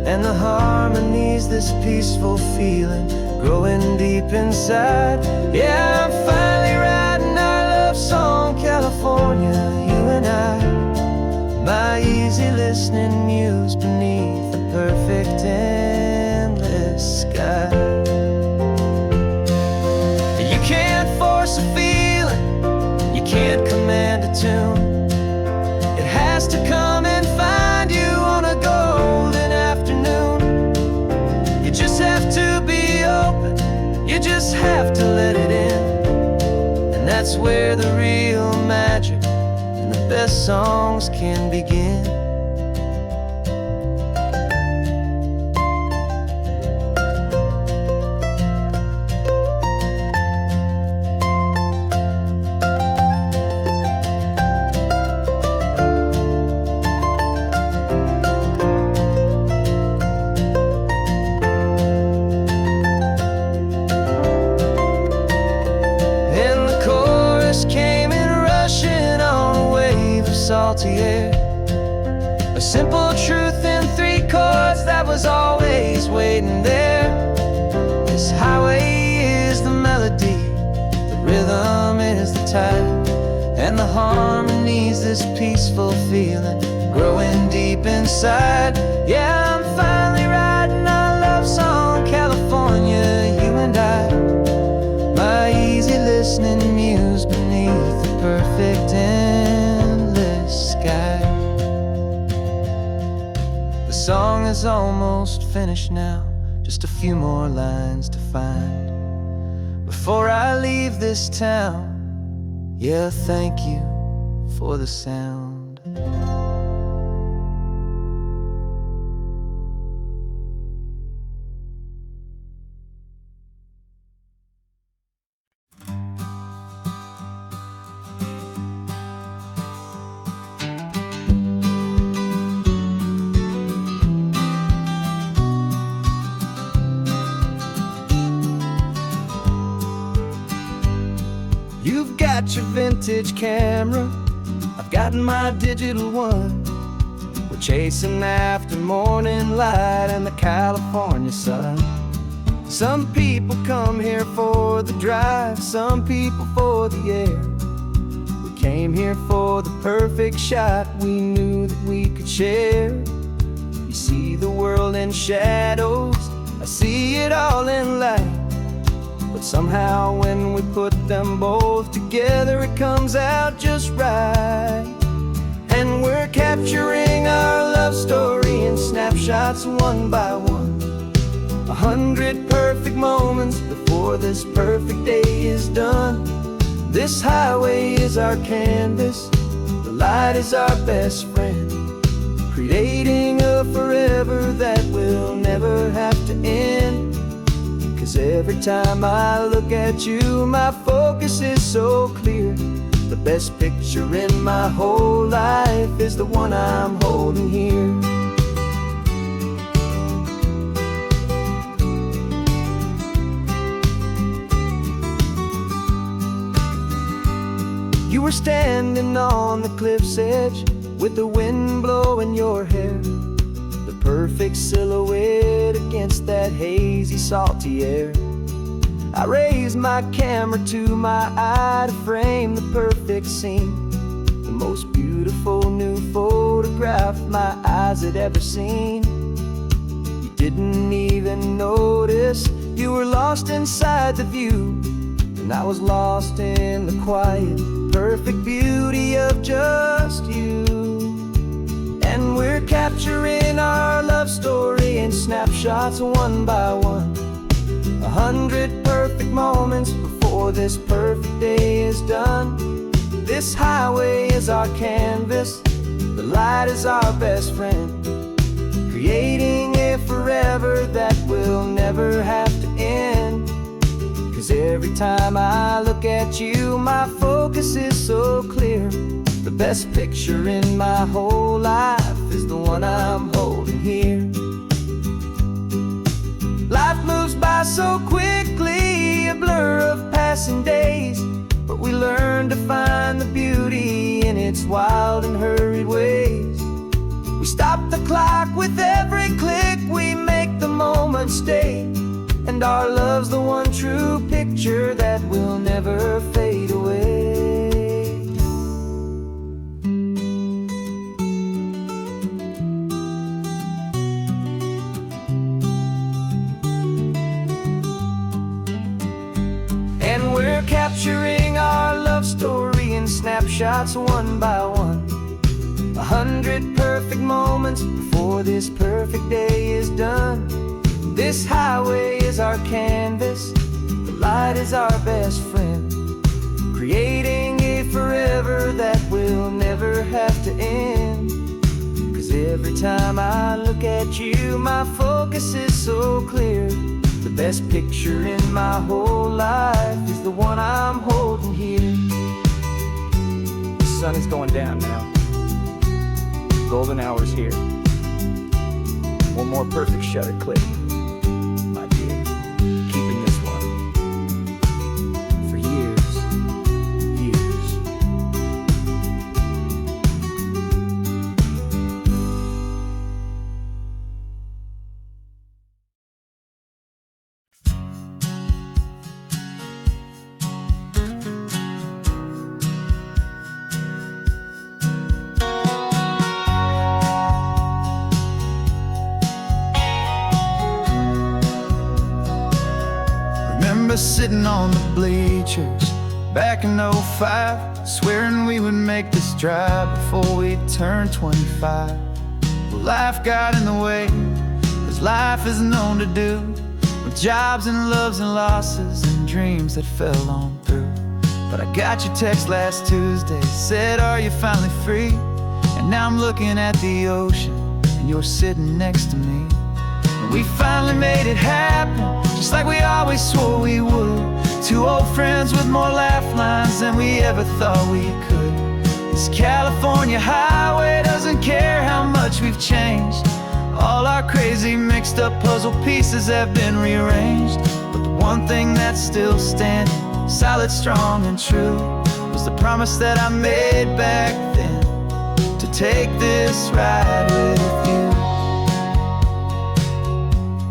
and the harmony's this peaceful feeling growing deep inside. Yeah, I'm finally writing our love song, California, you and I. My easy listening muse beneath the perfect endless sky. You can't force a feeling, you can't command a tune. It has to come and find you on a golden afternoon. You just have to be open, you just have to let it in. And that's where the real magic, the best songs can begin. And the chorus came in rushing on a wave of salty air, a simple truth in 3 chords that was always waiting there. This highway is the melody, the rhythm is the tide, and the harmony's this peaceful feeling growing deep inside. Yeah, I'm finally writing our love song, California, you and I. My easy listening muse beneath the perfect endless sky. The song is almost finished now, just a few more lines to find before I leave this town. Yeah, thank you for the sound. You've got your vintage camera, I've got my digital one. We're chasing after morning light and the California sun. Some people come here for the drive, some people for the air. We came here for the perfect shot we knew that we could share. You see the world in shadows, I see it all in light. But somehow when we put them both together, it comes out just right. And we're capturing our love story in snapshots one by one. 100 perfect moments before this perfect day is done. This highway is our canvas, the light is our best friend, creating a forever that will never have to end. 'Cause every time I look at you, my focus is so clear. The best picture in my whole life is the one I'm holding here. You were standing on the cliff's edge with the wind blowing your hair, the perfect silhouette against that hazy, salty air. I raised my camera to my eye to frame the perfect scene, the most beautiful new photograph my eyes had ever seen. You didn't even notice you were lost inside the view, and I was lost in the quiet, perfect beauty of just you. And we're capturing our love story in snapshots one by one. 100 perfect moments before this perfect day is done. This highway is our canvas, the light is our best friend, creating a forever that will never have to end. 'Cause every time I look at you, my focus is so clear. The best picture in my whole life is the one I'm holding here. Life moves by so quickly, a blur of passing days, but we learn to find the beauty in its wild and hurried ways. We stop the clock with every click, we make the moment stay, and our love's the one true picture that will never fade away. Capturing our love story in snapshots one by one. 100 perfect moments before this perfect day is done. This highway is our canvas, the light is our best friend, creating a forever that will never have to end. 'Cause every time I look at you, my focus is so clear. The best picture in my whole life is the one I'm holding here. The sun is going down now. Golden hour's here. One more perfect shutter click, my dear. Keeping this one for years, years. Sitting on the bleachers back in '05, swearing we would make this drive before we turned 25. Well, life got in the way, as life is known to do, with jobs and loves and losses and dreams that fell on through. But I got your text last Tuesday, said, are you finally free? And now I'm looking at the ocean, and you're sitting next to me. And we finally made it happen, just like we always swore we would. Two old friends with more laugh lines than we ever thought we could. This California highway doesn't care how much we've changed. All our crazy mixed up puzzle pieces have been rearranged. But the one thing that's still standing, solid, strong, and true, was the promise that I made back then, to take this ride with you.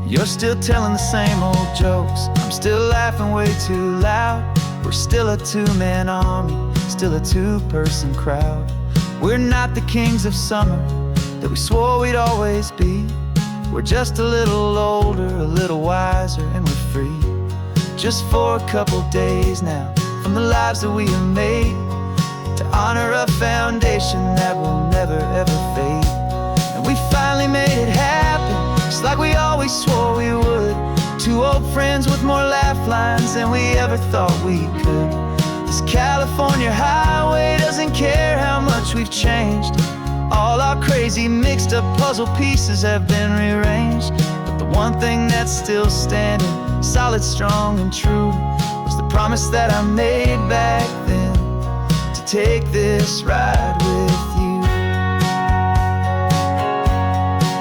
You're still telling the same old jokes, I'm still laughing way too loud. We're still a two-man army, still a two-person crowd. We're not the kings of summer that we swore we'd always be. We're just a little older, a little wiser, and we're free. Just for a couple days now, from the lives that we have made, to honor a foundation that will never ever fade. And we finally made it happen, just like we always swore we would. Two old friends with more laugh lines than we ever thought we could. This California highway doesn't care how much we've changed. All our crazy mixed up puzzle pieces have been rearranged. But the one thing that's still standing, solid, strong, and true, was the promise that I made back then, to take this ride with you.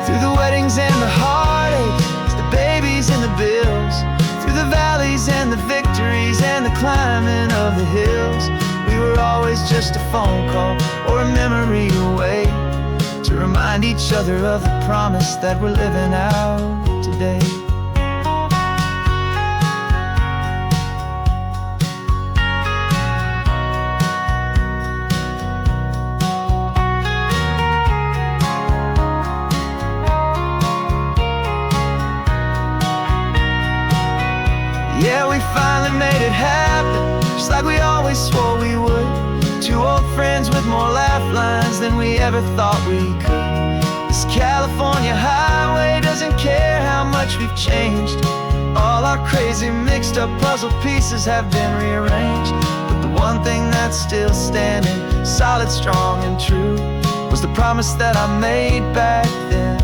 Through the weddings and the heartaches, the babies and the bills, through the valleys and the victories and the climbing of the hills, we were always just a phone call or a memory away, to remind each other of the promise that we're living out today. Yeah, we finally made it happen, just like we always swore we would. Two old friends with more laugh lines than we ever thought we could. This California highway doesn't care how much we've changed. All our crazy mixed up puzzle pieces have been rearranged. But the one thing that's still standing, solid, strong, and true, was the promise that I made back then,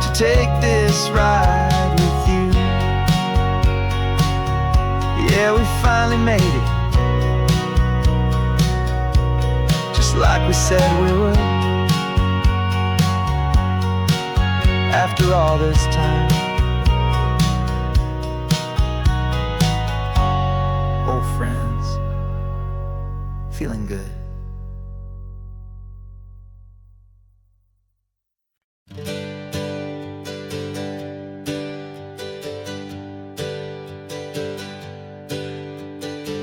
to take this ride with you. Yeah, we finally made it, like we said we would. After all this time, old friends, feeling good.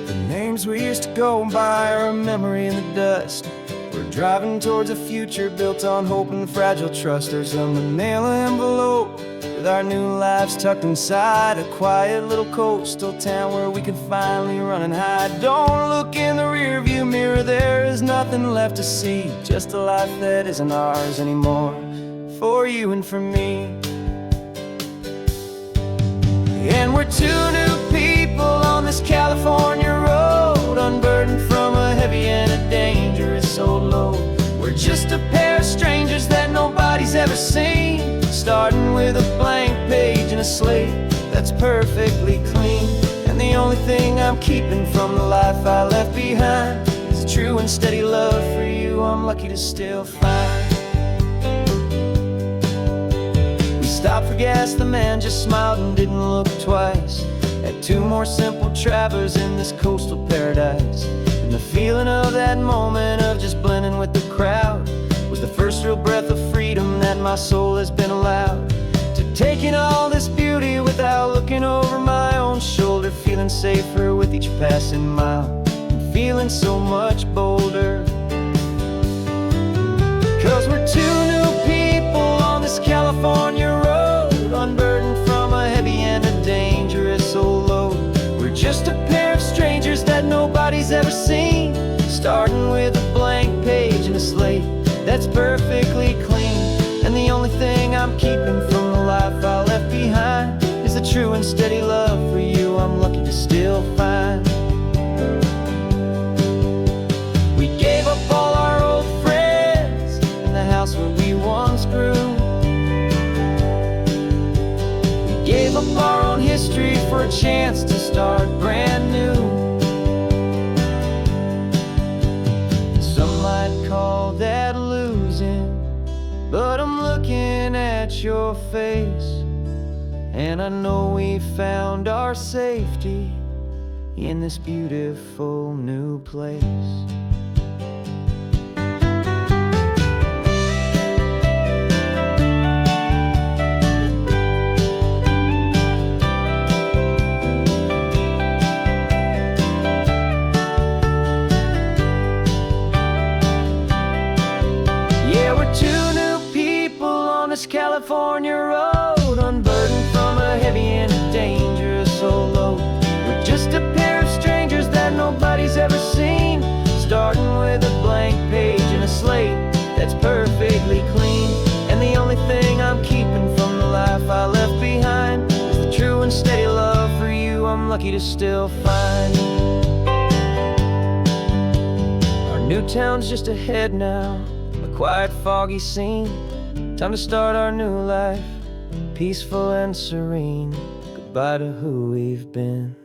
The names we used to go by are a memory in the dust. We're driving towards a future built on hope and fragile trust. There's a manila envelope with our new lives tucked inside, a quiet little coastal town where we can finally run and hide. Don't look in the rearview mirror, there is nothing left to see, just a life that isn't ours anymore, for you and for me. And we're two new people on this California road, unburdened from a heavy and a dangerous old load. We're just a pair of strangers that nobody's ever seen, starting with a blank page and a slate that's perfectly clean. And the only thing I'm keeping from the life I left behind is a true and steady love for you I'm lucky to still find. We stopped for gas, the man just smiled and didn't look twice. Had two more simple travelers in this coastal paradise. And the feeling of that moment of just blending with the crowd was the first real breath of freedom that my soul has been allowed to take in all this beauty without looking over my own shoulder, feeling safer with each passing mile, and feeling so much bolder. 'Cause we're two new people on this California road, unburdened from a heavy and a dangerous old load. We're just a pair of strangers that nobody's ever seen, starting with a blank page and a slate that's perfectly clean. And the only thing I'm keeping from the life I left behind is the true and steady love for you I'm lucky to still find. We gave up all our old friends and chance to start brand new. Some might call that losing, but I'm looking at your face, and I know we found our safety in this beautiful new place. Yeah, we're two new people on this California road, unburdened from a heavy and dangerous old load. We're just a pair of strangers that nobody's ever seen, starting with a blank page and a slate that's perfectly clean. And the only thing I'm keeping from the life I left behind is the true and steady love for you I'm lucky to still find. Our new town's just ahead now, a quiet, foggy scene. Time to start our new life, peaceful and serene. Goodbye to who we've been.